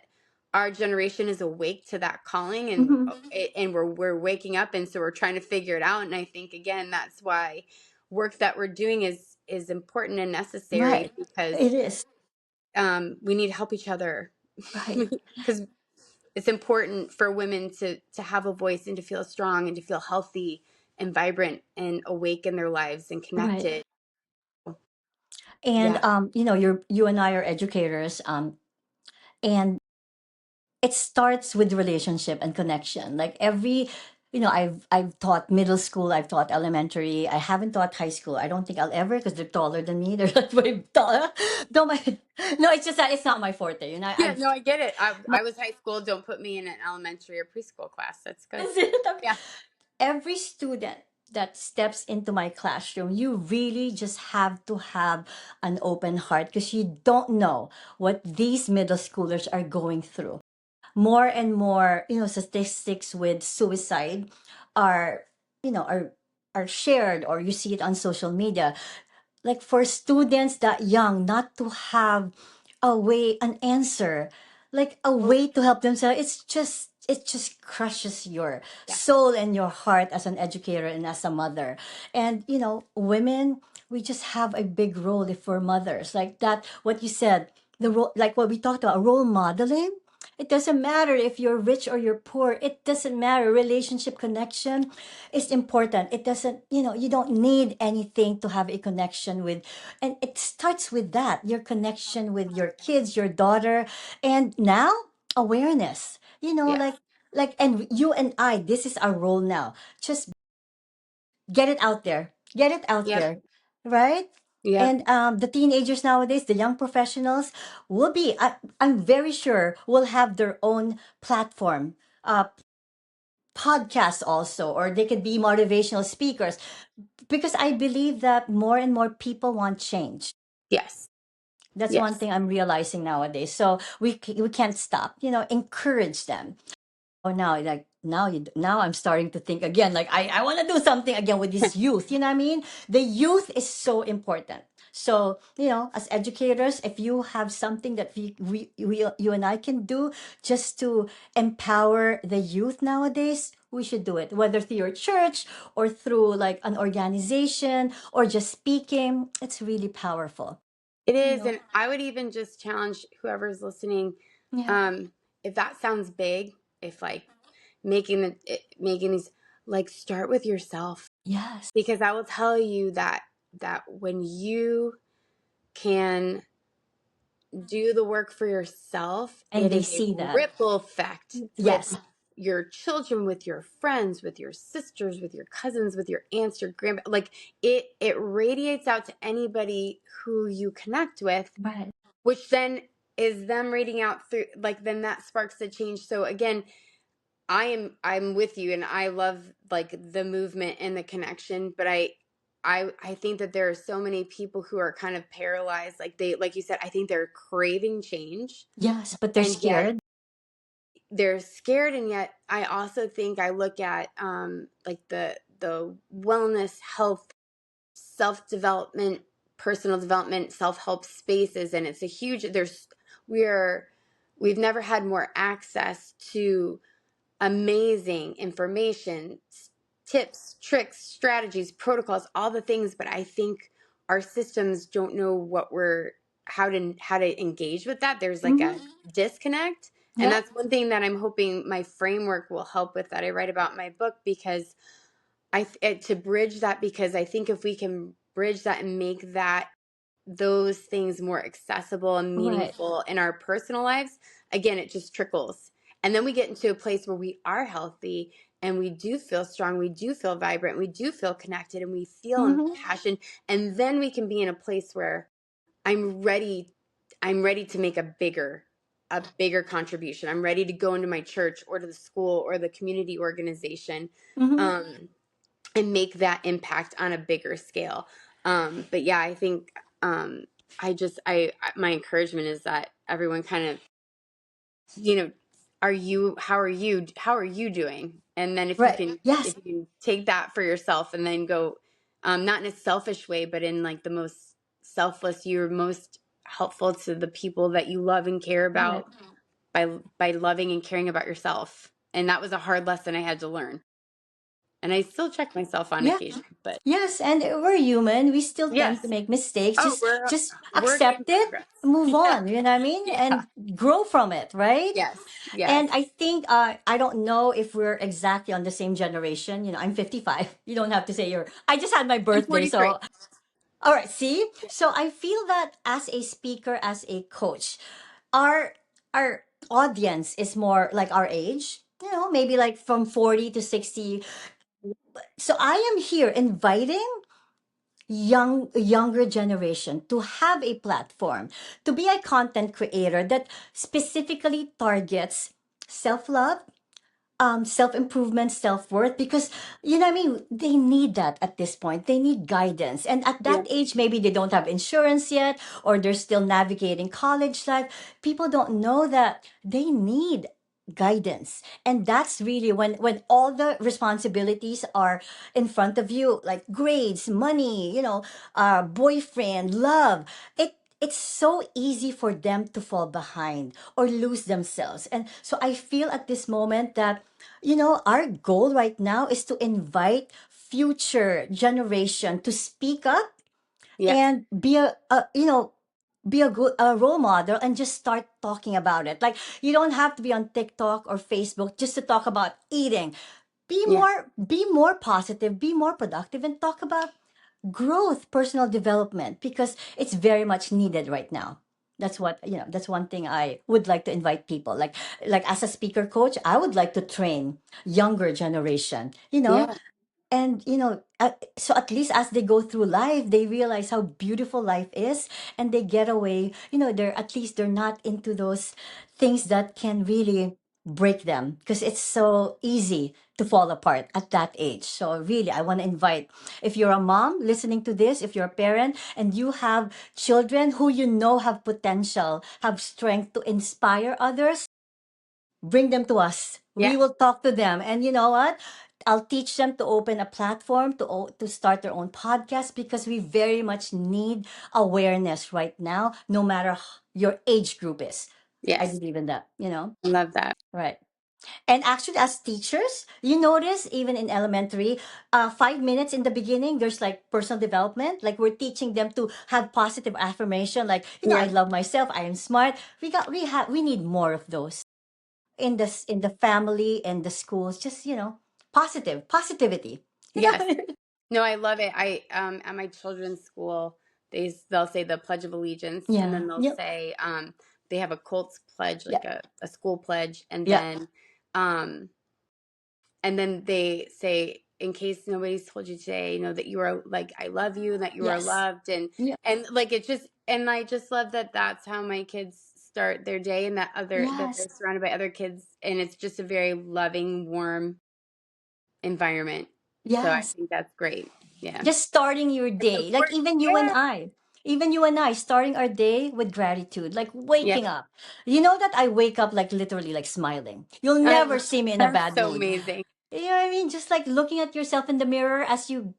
our generation is awake to that calling, Hmm. and we're waking up, and so we're trying to figure it out. And I think, again, that's why work that we're doing is important and necessary, Right. because It is. we need to help each other. Right. Because it's important for women to have a voice and to feel strong and to feel healthy and vibrant and awake in their lives and Right. connected. And Yeah. you and I are educators, and it starts with relationship and connection. Like I've taught middle school, I've taught elementary, I haven't taught high school. I don't think I'll ever, because they're taller than me. They're like way taller. Don't my, no, it's just that it's not my forte. Yeah, I've no, I get it. my, I was high school. Don't put me in an elementary or preschool class. That's good. that's it. Okay. Yeah. Every student that steps into my classroom, you really just have to have an open heart, because you don't know what these middle schoolers are going through. More and more, statistics with suicide are, you know, are shared, or you see it on social media. Like for students that young, not to have an answer, like a Oh, way to help themselves, it just crushes your yeah. soul and your heart as an educator and as a mother. And women, we just have a big role if we're mothers, like that, what you said, the role, like what we talked about, role modeling. It doesn't matter if you're rich or you're poor. It doesn't matter. Relationship connection is important. It doesn't, you don't need anything to have a connection with. And it starts with that, your connection with your kids, your daughter. And now, awareness, Yes. and you and I, this is our role now. Just get it out there. Get it out Yep. there. Right? Yep. And the teenagers nowadays, the young professionals, I'm very sure, will have their own platform, podcasts also, or they could be motivational speakers, because I believe that more and more people want change. Yes. That's one Yes. thing I'm realizing nowadays. So we can't stop. Encourage them. Oh, now, like now I'm starting to think again. Like I want to do something again with this youth. You know what I mean? The youth is so important. So as educators, if you have something that we you and I can do just to empower the youth nowadays, we should do it. Whether through your church or through like an organization or just speaking, it's really powerful. It You is, know? and I would even just challenge whoever's listening. Yeah. Um, if that sounds big, if like making these, like, start with yourself, Yes. because I will tell you that when you can do the work for yourself, And it they is a see that. ripple effect with Yes. your children, with your friends, with your sisters, with your cousins, with your aunts, your grandpa. Like, it radiates out to anybody who you connect with, Right. which then is them radiating out through, like, then that sparks the change. So again, I'm with you, and I love, like, the movement and the connection, but I think that there are so many people who are kind of paralyzed, like, they, like you said, I think they're craving change, Yes, but they're and yet scared. they're scared, and yet I also think I look at, like, the wellness, health, self-development, personal development, self-help spaces, and it's a huge, we're we've never had more access to amazing information, tips, tricks, strategies, protocols, all the things, but I think our systems don't know how to engage with that. There's like a Mm-hmm. disconnect. And Yeah. that's one thing that I'm hoping my framework will help with, that I write about in my book, because to bridge that, because I think if we can bridge that and make that, those things more accessible and Right. meaningful in our personal lives, again, it just trickles. And then we get into a place where we are healthy, and we do feel strong, we do feel vibrant, we do feel connected, and we feel Mm-hmm. impassioned. And then we can be in a place where I'm ready I'm ready to make a bigger contribution. I'm ready to go into my church or to the school or the community organization, Mm-hmm. um, and make that impact on a bigger scale. But yeah, I think, my encouragement is that everyone kind of, you know, how are you doing? And then Right. Yes. if you can take that for yourself, and then go, not in a selfish way, but in, like, the most selfless, you're most helpful to the people that you love and care Right. about, by loving and caring about yourself. And that was a hard lesson I had to learn. And I still check myself on Yeah. occasion, but Yes, and we're human. We still tend to yes. make mistakes. Oh, Just we're work in accept it, progress. move Yeah. on, you know what I mean? Yeah. And grow from it, right? Yes. Yes. And I think I don't know if we're exactly on the same generation. I'm 55. You don't have to say I just had my I'm birthday, 43. so all right, see? So I feel that as a speaker, as a coach, our our audience is more like our age, maybe like from 40 to 60. So I am here inviting younger generation to have a platform, to be a content creator that specifically targets self-love, self-improvement, self-worth, because what I mean, they need that at this point. They need guidance. And at Yeah. that age, maybe they don't have insurance yet, or they're still navigating college life. People don't know that they need guidance. And that's really when all the responsibilities are in front of you, like grades, money, boyfriend, love. It's so easy for them to fall behind or lose themselves. And so I feel at this moment that our goal right now is to invite future generation to speak up Yep. and be a good role model and just start talking about it. Like, you don't have to be on TikTok or Facebook just to talk about eating. Yeah. Be more positive, be more productive, and talk about growth, personal development, because it's very much needed right now. That's one thing I would like to invite people. Like as a speaker coach, I would like to train younger generation, Yeah. and so at least as they go through life, they realize how beautiful life is, and they get away, they're not into those things that can really break them, because it's so easy to fall apart at that age. So really, I want to invite, if you're a mom listening to this, if you're a parent and you have children who have potential, have strength to inspire others, bring them to us. We Yeah. will talk to them. And you know what? I'll teach them to open a platform to start their own podcast because we very much need awareness right now, no matter your age group is. I Yes. believe in that, you know? I love that. Right. And actually, as teachers, you notice even in elementary, 5 minutes in the beginning, there's like personal development. Like we're teaching them to have positive affirmation. Like, I Yeah. love myself. I am smart. We need more of those in in the family and the schools. Just, positivity. You Yes. know? No, I love it. I at my children's school, they'll say the Pledge of Allegiance, and Yeah. then they'll Yep. say they have a Colts pledge, Yeah. like a school pledge, Yeah. um and then they say, in case nobody's told you today, that you are, like, I love you, and that you are Yes. loved, and Yeah. like it just, and I just love that that's how my kids start their day, and that Yes. they're surrounded by other kids, and it's just a very loving, warm environment. So I Yes. think that's great. Yeah. Just starting your And day, like support. Yeah. even you and I starting our day with gratitude, like Yep. waking up. You know that I wake up like literally like smiling. You'll never see me in a That's bad so mood. amazing. You know what I mean? Just like looking at yourself in the mirror as you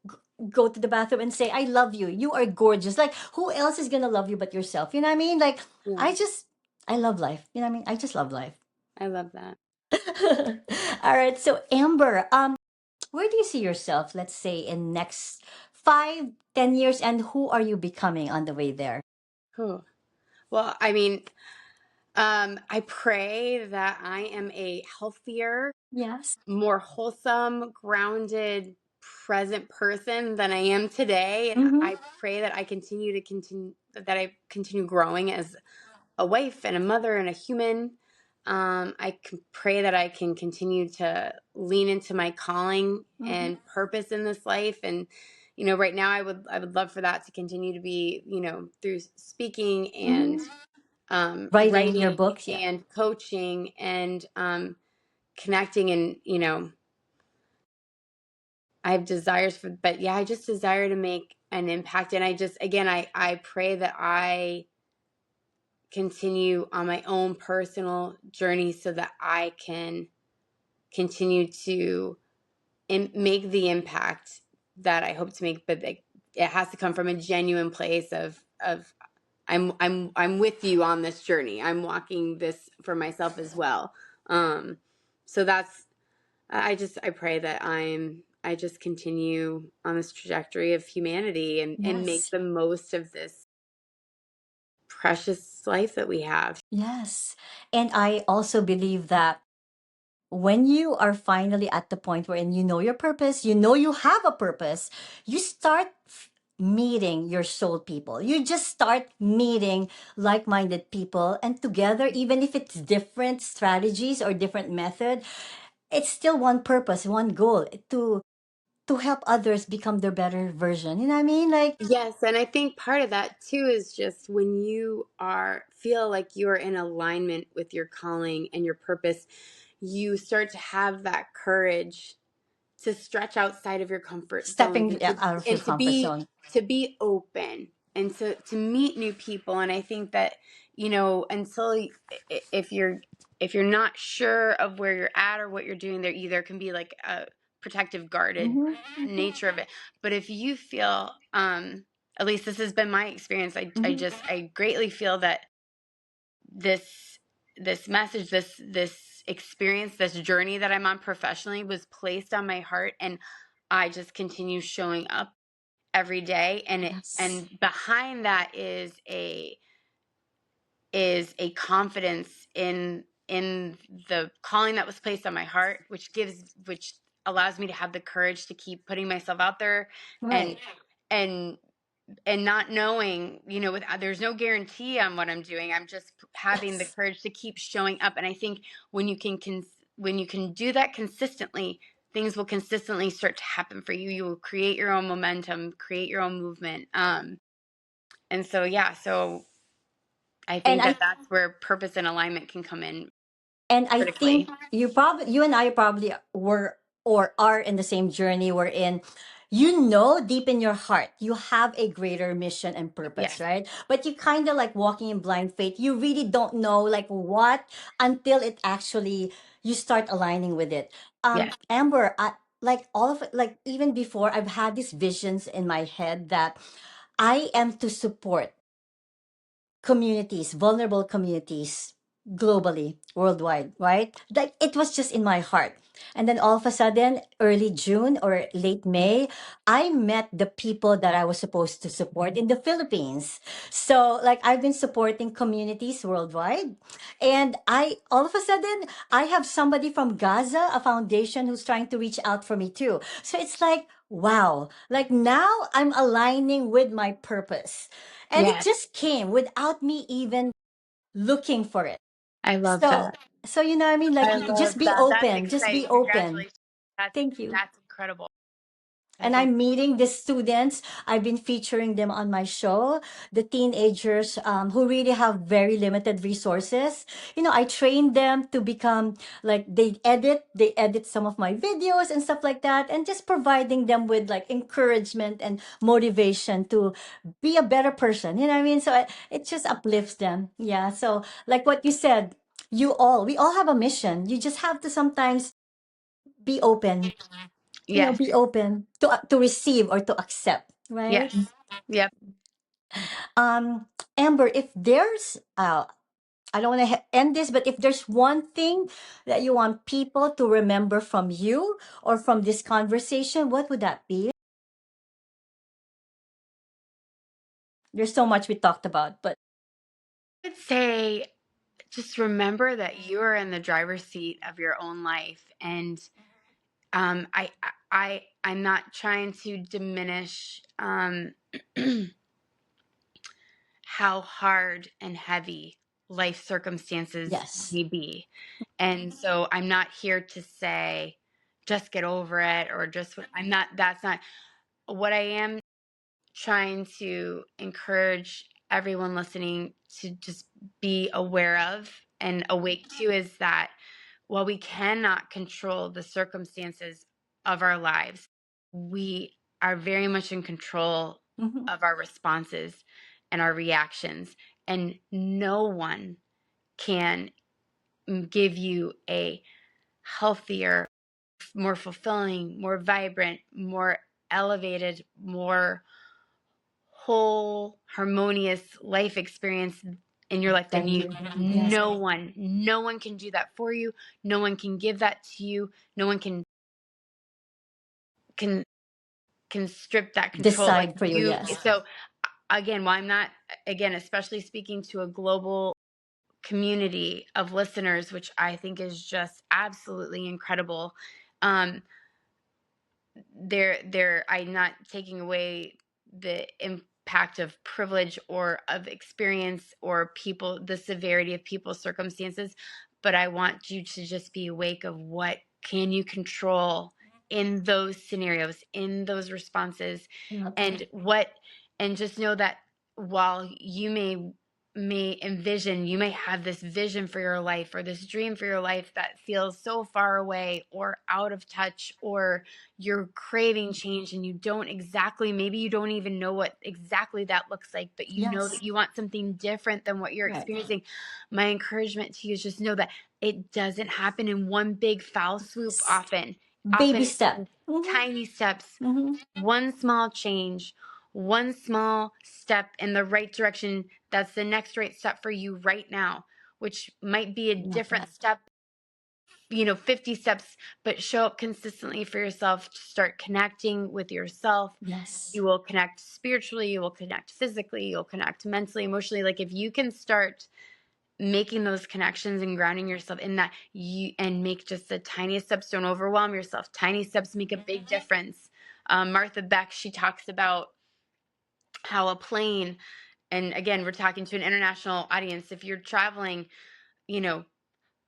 go to the bathroom and say, I love you. You are gorgeous. Like, who else is going to love you but yourself? You know what I mean? Like, Yeah. I just, I love life. You know what I mean? I just love life. I love that. All right. So, Amber, where do you see yourself, let's say, in next 5, 10 years, and who are you becoming on the way there? Cool. Well, I mean, I pray that I am a healthier, Yes. more wholesome, grounded, present person than I am today. And Mm-hmm. I pray that that I continue growing as a wife and a mother and a human. I can pray that I can continue to lean into my calling Mm-hmm. and purpose in this life. And, right now I would love for that to continue to be, through speaking and Mm-hmm. Writing your writing books. Yeah. and coaching and connecting. And, I have desires but yeah, I just desire to make an impact. And I just, again, I pray that I continue on my own personal journey so that I can continue to make the impact that I hope to make. But it has to come from a genuine place of I'm with you on this journey. I'm walking this for myself as well. So that's, I pray that I just continue on this trajectory of humanity and make Yes. the most of this precious life that we have. Yes. And I also believe that when you are finally at the point wherein you know your purpose, you know you have a purpose, you start meeting your soul people. You just start meeting like minded people, and together, even if it's different strategies or different method, it's still one purpose, one goal to help others become their better version. You know what I mean? Like, Yes, and I think part of that too is just when you are feel like you're in alignment with your calling and your purpose, you start to have that courage to stretch outside of your comfort zones, stepping out of your and comfort zone. to be open and to meet new people. And I think that, until if you're not sure of where you're at or what you're doing, there either can be like a protective, guarded Mm-hmm. nature of it. But if you feel, at least this has been my experience, Mm-hmm. I greatly feel that this message, this experience, this journey that I'm on professionally was placed on my heart, and I just continue showing up every day. Yes. And behind that is a confidence in the calling that was placed on my heart, which allows me to have the courage to keep putting myself out there, and Right. and not knowing, there's no guarantee on what I'm doing. I'm just having the Yes. courage to keep showing up. And I think when you can when you can do that consistently, things will consistently start to happen for you. You will create your own momentum, create your own movement. And so, yeah, so I And think I that that's where purpose and alignment can come in And I critically. think you and I probably were or are in the same journey we're in, you know, deep in your heart, you have a greater mission and purpose, Yes. right? But you kind of like walking in blind faith. You really don't know like what until it actually, you start aligning with it. Yes. Amber, like all of it, like even before, I've had these visions in my head that I am to support communities, vulnerable communities globally, worldwide, right? Like it was just in my heart. And then all of a sudden, early June or late May, I met the people that I was supposed to support in the Philippines. So, like, I've been supporting communities worldwide. And all of a sudden, I have somebody from Gaza, a foundation who's trying to reach out for me too. So it's like, wow, like now I'm aligning with my purpose. And it Yes. just came without me even looking for it. I love So, that. so you know what I mean? Like, I love just be that. That's open. Just be exciting. open. Congratulations. That's Thank you. that's incredible. And That's I'm meeting the students. I've been featuring them on my show, the teenagers who really have very limited resources. You know, I train them to become like they edit some of my videos and stuff like that, and just providing them with like encouragement and motivation to be a better person. You know what I mean? So it just uplifts them. Yeah. So like what you said, we all have a mission. You just have to sometimes be open, you know, yes. be open to receive or to accept, right? Yes. Yep. um Amber, if there's I don't want to end this, but if there's one thing that you want people to remember from you or from this conversation, what would that be? There's so much we talked about, but I would say just remember that you are in the driver's seat of your own life, and I'm not trying to diminish how hard and heavy life circumstances yes. may be. And so I'm not here to say, just get over it, or just, I'm not, that's not what I am trying to encourage everyone listening to just be aware of and awake to is that while we cannot control the circumstances of our lives, we are very much in control Hmm. of our responses and our reactions. And no one can give you a healthier, more fulfilling, more vibrant, more elevated, more whole, harmonious life experience in your life than Thank you. you. Yes. No one can do that for you. No one can give that to you. No one can can strip that control like Decide for you, you. yes. So again, while I'm not, again, especially speaking to a global community of listeners, which I think is just absolutely incredible. Um, I'm not taking away the impact of privilege or of experience or people, the severity of people's circumstances, but I want you to just be awake of what can you control in those scenarios, in those responses, I love that. and what, and just know that while you may envision, you may have this vision for your life or this dream for your life that feels so far away or out of touch, or you're craving change and you don't exactly, maybe you don't even know what exactly that looks like, but you know Yes. that you want something different than what you're Right. experiencing. My encouragement to you is just know that it doesn't happen in one big foul swoop. S- Often Baby it's step. in Hmm. tiny steps, Hmm. one small change, one small step in the right direction. That's the next right step for you right now, which might be a Love different that. step, 50 steps, but show up consistently for yourself to start connecting with yourself. Yes. You will connect spiritually, you will connect physically, you'll connect mentally, emotionally. Like if you can start making those connections and grounding yourself in that, you and make just the tiniest steps, don't overwhelm yourself. Tiny steps make a big difference. Martha Beck, she talks about how a plane, and again, we're talking to an international audience, if you're traveling, you know,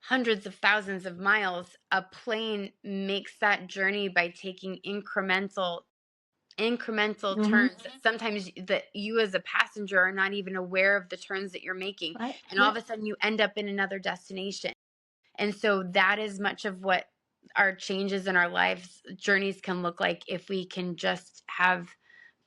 hundreds of thousands of miles, a plane makes that journey by taking incremental Hmm. turns that sometimes that you as a passenger are not even aware of the turns that you're making, Right. and all Yeah. of a sudden you end up in another destination. And so that is much of what our changes in our lives journeys can look like if we can just have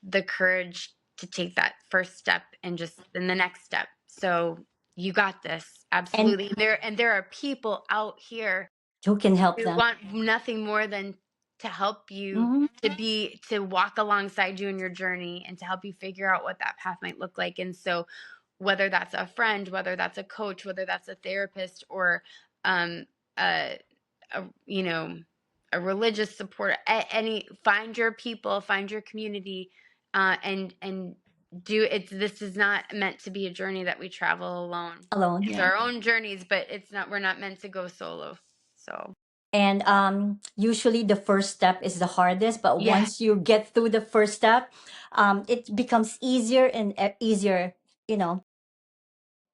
the courage to take that first step and just then the next step. So you got this. And Absolutely. There are people out here who can help who them? want nothing more than to help you Hmm. to walk alongside you in your journey and to help you figure out what that path might look like. And so whether that's a friend, whether that's a coach, whether that's a therapist, or um, a, you know, a religious support, any, find your people, find your community, and do it. This is not meant to be a journey that we travel alone. Alone, It's yeah. our own journeys, but it's not. We're not meant to go solo. So And usually the first step is the hardest, but yeah, once you get through the first step, it becomes easier and easier, you know,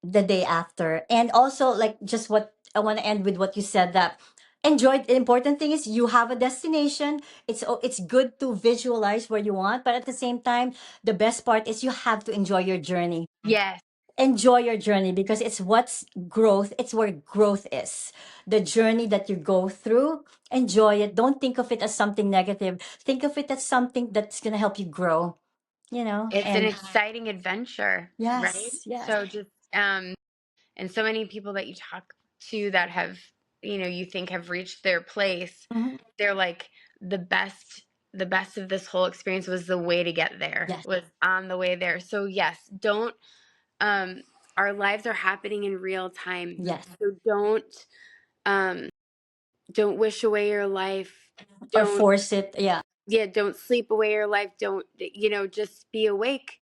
the day after. And also, like, just what I want to end with what you said, that enjoy. The important thing is you have a destination. It's good to visualize where you want, but at the same time, the best part is you have to enjoy your journey. yes, Enjoy your journey, because it's what's growth. It's where growth is. The journey that you go through, enjoy it. Don't think of it as something negative. Think of it as something that's going to help you grow, it's an and exciting adventure, right? yes, yes. So just and so many people that you talk to that have, you think have reached their place, Hmm. they're like the best of this whole experience was the way to get there, Yes, was on the way there. So yes, don't um our lives are happening in real time. yes. So um don't wish away your life. Or Don't force it. Yeah. Yeah, don't sleep away your life. Don't, just be awake,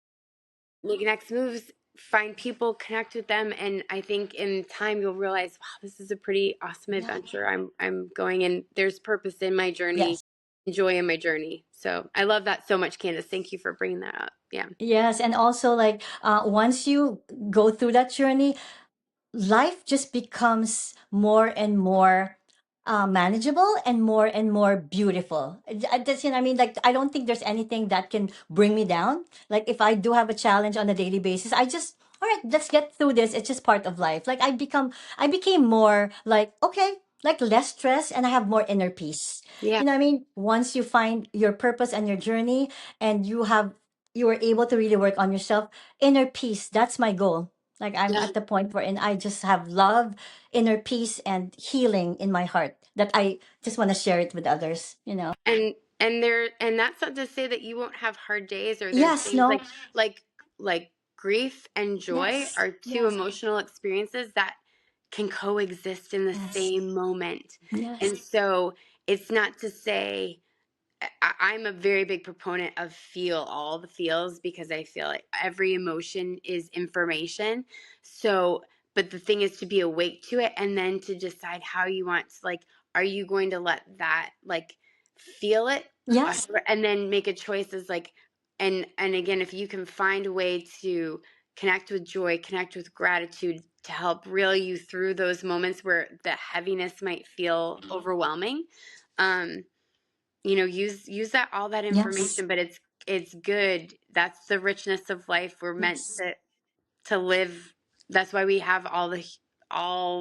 make next moves, find people, connect with them, and I think in time you'll realize, wow, this is a pretty awesome Yeah. adventure. I'm going, and there's purpose in my journey, Yes. joy in my journey. So I love that so much, Candace. Thank you for bringing that up. Yeah. Yes. And also, like, once you go through that journey, life just becomes more and more manageable and more beautiful. That's, I mean, like, I don't think there's anything that can bring me down. Like, if I do have a challenge on a daily basis, I just, all right, let's get through this. It's just part of life. Like, I became more like, okay, like, less stress, and I have more inner peace. Yeah. I mean, once you find your purpose and your journey, and you are able to really work on yourself, inner peace, that's my goal. Like, I'm Yeah. at the point wherein I just have love, inner peace, and healing in my heart, that I just want to share it with others. And that's not to say that you won't have hard days, or there's Yes, things no. like grief and joy Yes. are two Yes. emotional experiences that can coexist in the Yes. same moment. Yes. And so it's not to say, I'm a very big proponent of feel all the feels, because I feel like every emotion is information. So, but the thing is to be awake to it, and then to decide how you want to, like, are you going to let that, like, feel it, Yes. and then make a choice as like, and again, if you can find a way to connect with joy, connect with gratitude, to help reel you through those moments where the heaviness might feel overwhelming, um use that, all that Yes. information, but it's good. That's the richness of life. We're meant Yes. to live. That's why we have all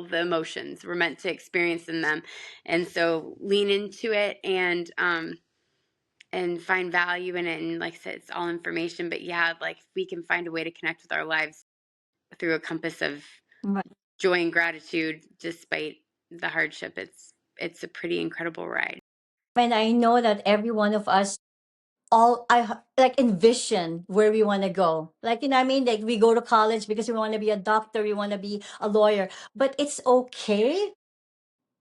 the emotions. We're meant to experience in them. And so lean into it, and find value in it. And like I said, it's all information, but yeah, like, if we can find a way to connect with our lives through a compass of Right. joy and gratitude despite the hardship, it's a pretty incredible ride. And I know that every one of us, like, envision where we want to go. Like, I mean, like, we go to college because we want to be a doctor, we want to be a lawyer, but it's okay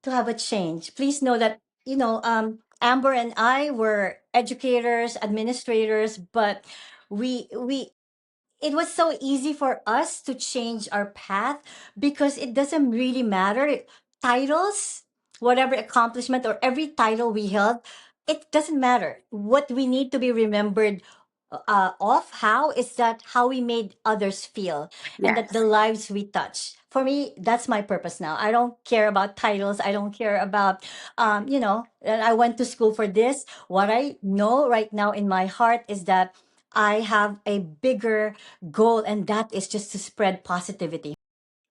to have a change. Please know that, Amber and I were educators, administrators, but we it was so easy for us to change our path, because it doesn't really matter titles, whatever accomplishment or every title we held, it doesn't matter. What we need to be remembered of how is that how we made others feel, and that the Yes. lives we touch. For me, that's my purpose now. I don't care about titles. I don't care about and I went to school for this. What I know right now in my heart is that I have a bigger goal, and that is just to spread positivity.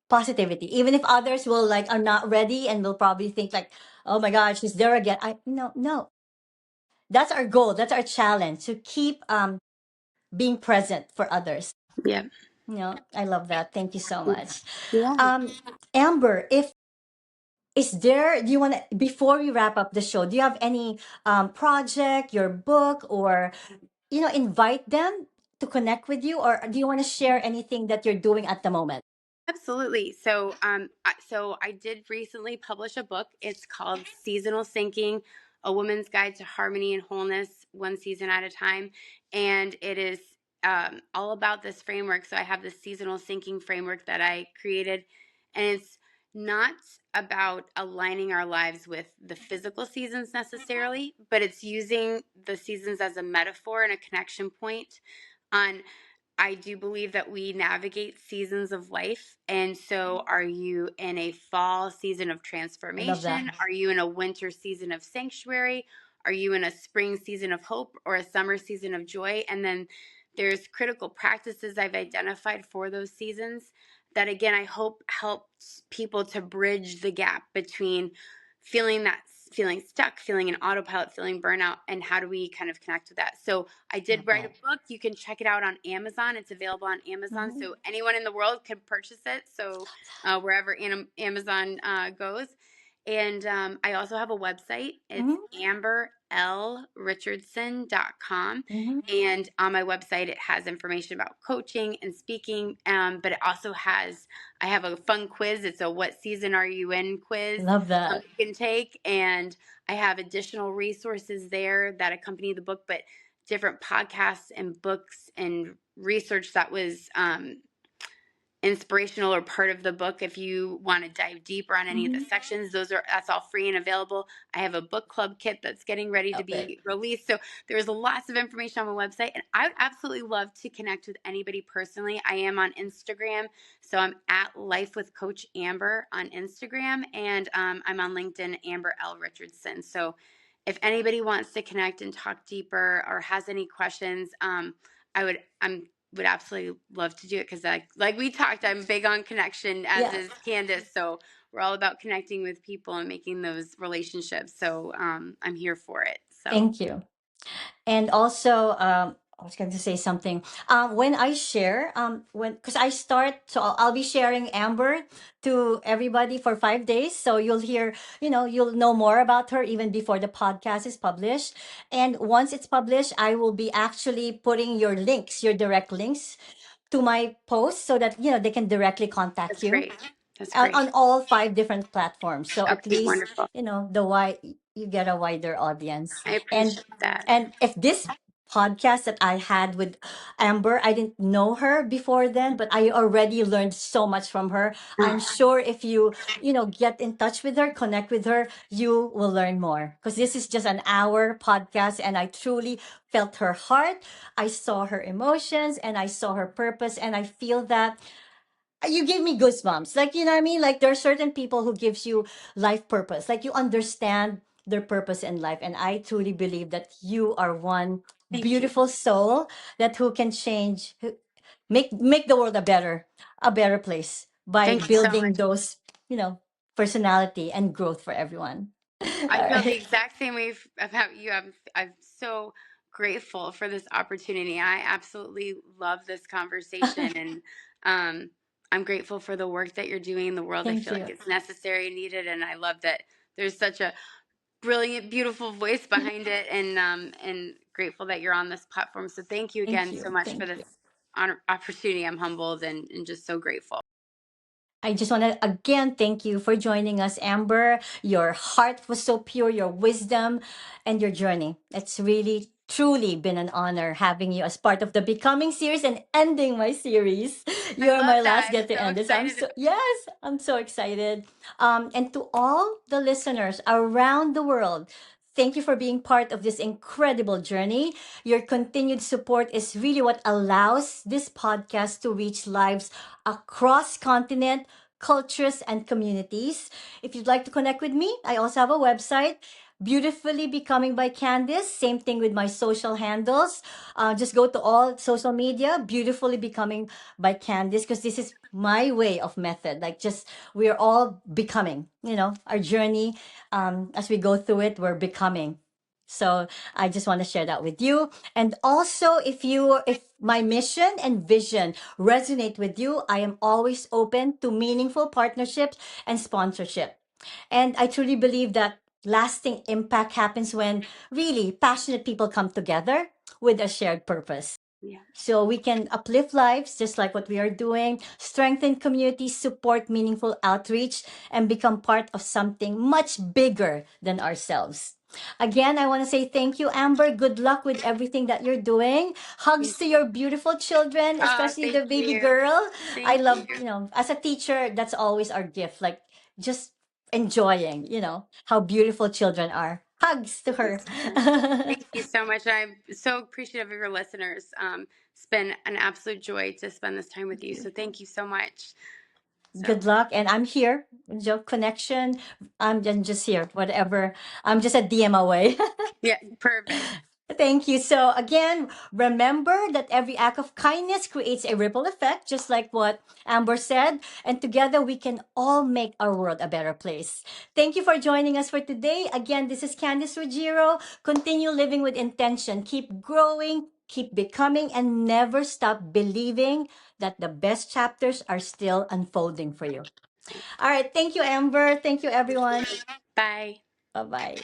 positivity, even if others will like are not ready and will probably think like, oh my god, she's there again. I no no, that's our goal, that's our challenge, to keep being present for others. Yeah. I love that. Thank you so much. Yeah. um Amber, if is there, do you want to, before we wrap up the show, do you have any project, your book, or invite them to connect with you, or do you want to share anything that you're doing at the moment? Absolutely. So I did recently publish a book. It's called Seasonal Syncing: A Woman's Guide to Harmony and Wholeness, One Season at a Time, and it is all about this framework. So I have this seasonal syncing framework that I created, and it's not about aligning our lives with the physical seasons necessarily, but it's using the seasons as a metaphor and a connection point on. I do believe that we navigate seasons of life. And so, are you in a fall season of I love that. transformation? Are you in a winter season of sanctuary? Are you in a spring season of hope or a summer season of joy? And then there's critical practices I've identified for those seasons that, again, I hope helps people to bridge the gap between feeling stuck, feeling an autopilot, feeling burnout, and how do we kind of connect with that. So I did Love write a that. book. You can check it out on Amazon. It's available on Amazon, Mhm. so anyone in the world can purchase it. So wherever Amazon goes. And I also have a website. It's Mhm. amberlrichardson.com. Mhm. And on my website, it has information about coaching and speaking. But it also has, I have a fun quiz. It's a "What season are you in?" quiz Love that. you can take. And I have additional resources there that accompany the book, but different podcasts and books and research that was inspirational or part of the book. If you want to dive deeper on any of the Mhm. sections, that's all free and available. I have a book club kit that's getting ready to Love it. be released. So there's lots of information on my website, and I would absolutely love to connect with anybody personally. I am on Instagram, so I'm at Life with Coach Amber on Instagram, and I'm on LinkedIn, Amber L. Richardson. So if anybody wants to connect and talk deeper or has any questions, I'm would absolutely love to do it because like we talked, I'm big on connection, as Yeah. is Candice. So we're all about connecting with people and making those relationships. So I'm here for it. So Thank you. And also, I was going to say something. When I share, because I start, so I'll be sharing Amber to everybody for 5 days. So you'll hear, you'll know more about her even before the podcast is published. And once it's published, I will be actually putting your links, your direct links to my post so that, they can directly contact that's you great. That's on great. all 5 different platforms. So at Okay, least, wonderful. the wide, you get a wider audience. I And appreciate that. if this podcast that I had with Amber, I didn't know her before then, but I already learned so much from her. I'm sure if you, get in touch with her, connect with her, you will learn more. Because this is just an hour podcast and I truly felt her heart. I saw her emotions and I saw her purpose, and I feel that you give me goosebumps. Like, you know what I mean? Like, there are certain people who gives you life purpose. Like, you understand their purpose in life. And I truly believe that you are one Thank you. beautiful soul that who can change, make the world a better place by Thank you so building much. those, personality and growth for everyone. I All feel the right. exact same way about you. I'm so grateful for this opportunity. I absolutely love this conversation, and um, I'm grateful for the work that you're doing in the world. I Thank feel like you. it's necessary and needed, and I love that there's such a brilliant, beautiful voice behind it, and grateful that you're on this platform. So thank you Thank again so you. much for Thank this you. opportunity. I'm humbled and just so grateful. I just want to again thank you for joining us, Amber. Your heart was so pure, your wisdom, and your journey. It's really, truly been an honor having you as part of the Becoming series and ending my series. I You're love my that. last I'm get to so end this. I'm excited. so, yes, I'm so excited. And to all the listeners around the world, thank you for being part of this incredible journey. Your continued support is really what allows this podcast to reach lives across continent, cultures, and communities. If you'd like to connect with me, I also have a website. Beautifully Becoming by Candice. Same thing with my social handles. Just go to all social media, Beautifully Becoming by Candice, because this is my way of method. Like, just we're all becoming, our journey. As we go through it, we're becoming. So I just want to share that with you. And also, if my mission and vision resonate with you, I am always open to meaningful partnerships and sponsorship. And I truly believe that lasting impact happens when really passionate people come together with a shared purpose. Yeah. So we can uplift lives just like what we are doing, strengthen communities, support meaningful outreach, and become part of something much bigger than ourselves. Again, I want to say thank you, Amber. Good luck with everything that you're doing. Hugs Thank to you. your beautiful children, Oh, especially thank the baby you. girl. I Thank love, you. as a teacher, that's always our gift. Like, just enjoying, how beautiful children are. Hugs to her. Thank you so much. I'm so appreciative of your listeners. It's been an absolute joy to spend this time with you. So thank you so much. So Good luck. And I'm here. Connection. I'm just here. Whatever. I'm just a DM away. yeah, perfect. Thank you. So again, remember that every act of kindness creates a ripple effect, just like what Amber said. And together we can all make our world a better place. Thank you for joining us for today. Again, this is Candice Ruggiero. Continue living with intention. Keep growing, keep becoming, and never stop believing that the best chapters are still unfolding for you. All right. Thank you, Amber. Thank you, everyone. Bye. Bye bye.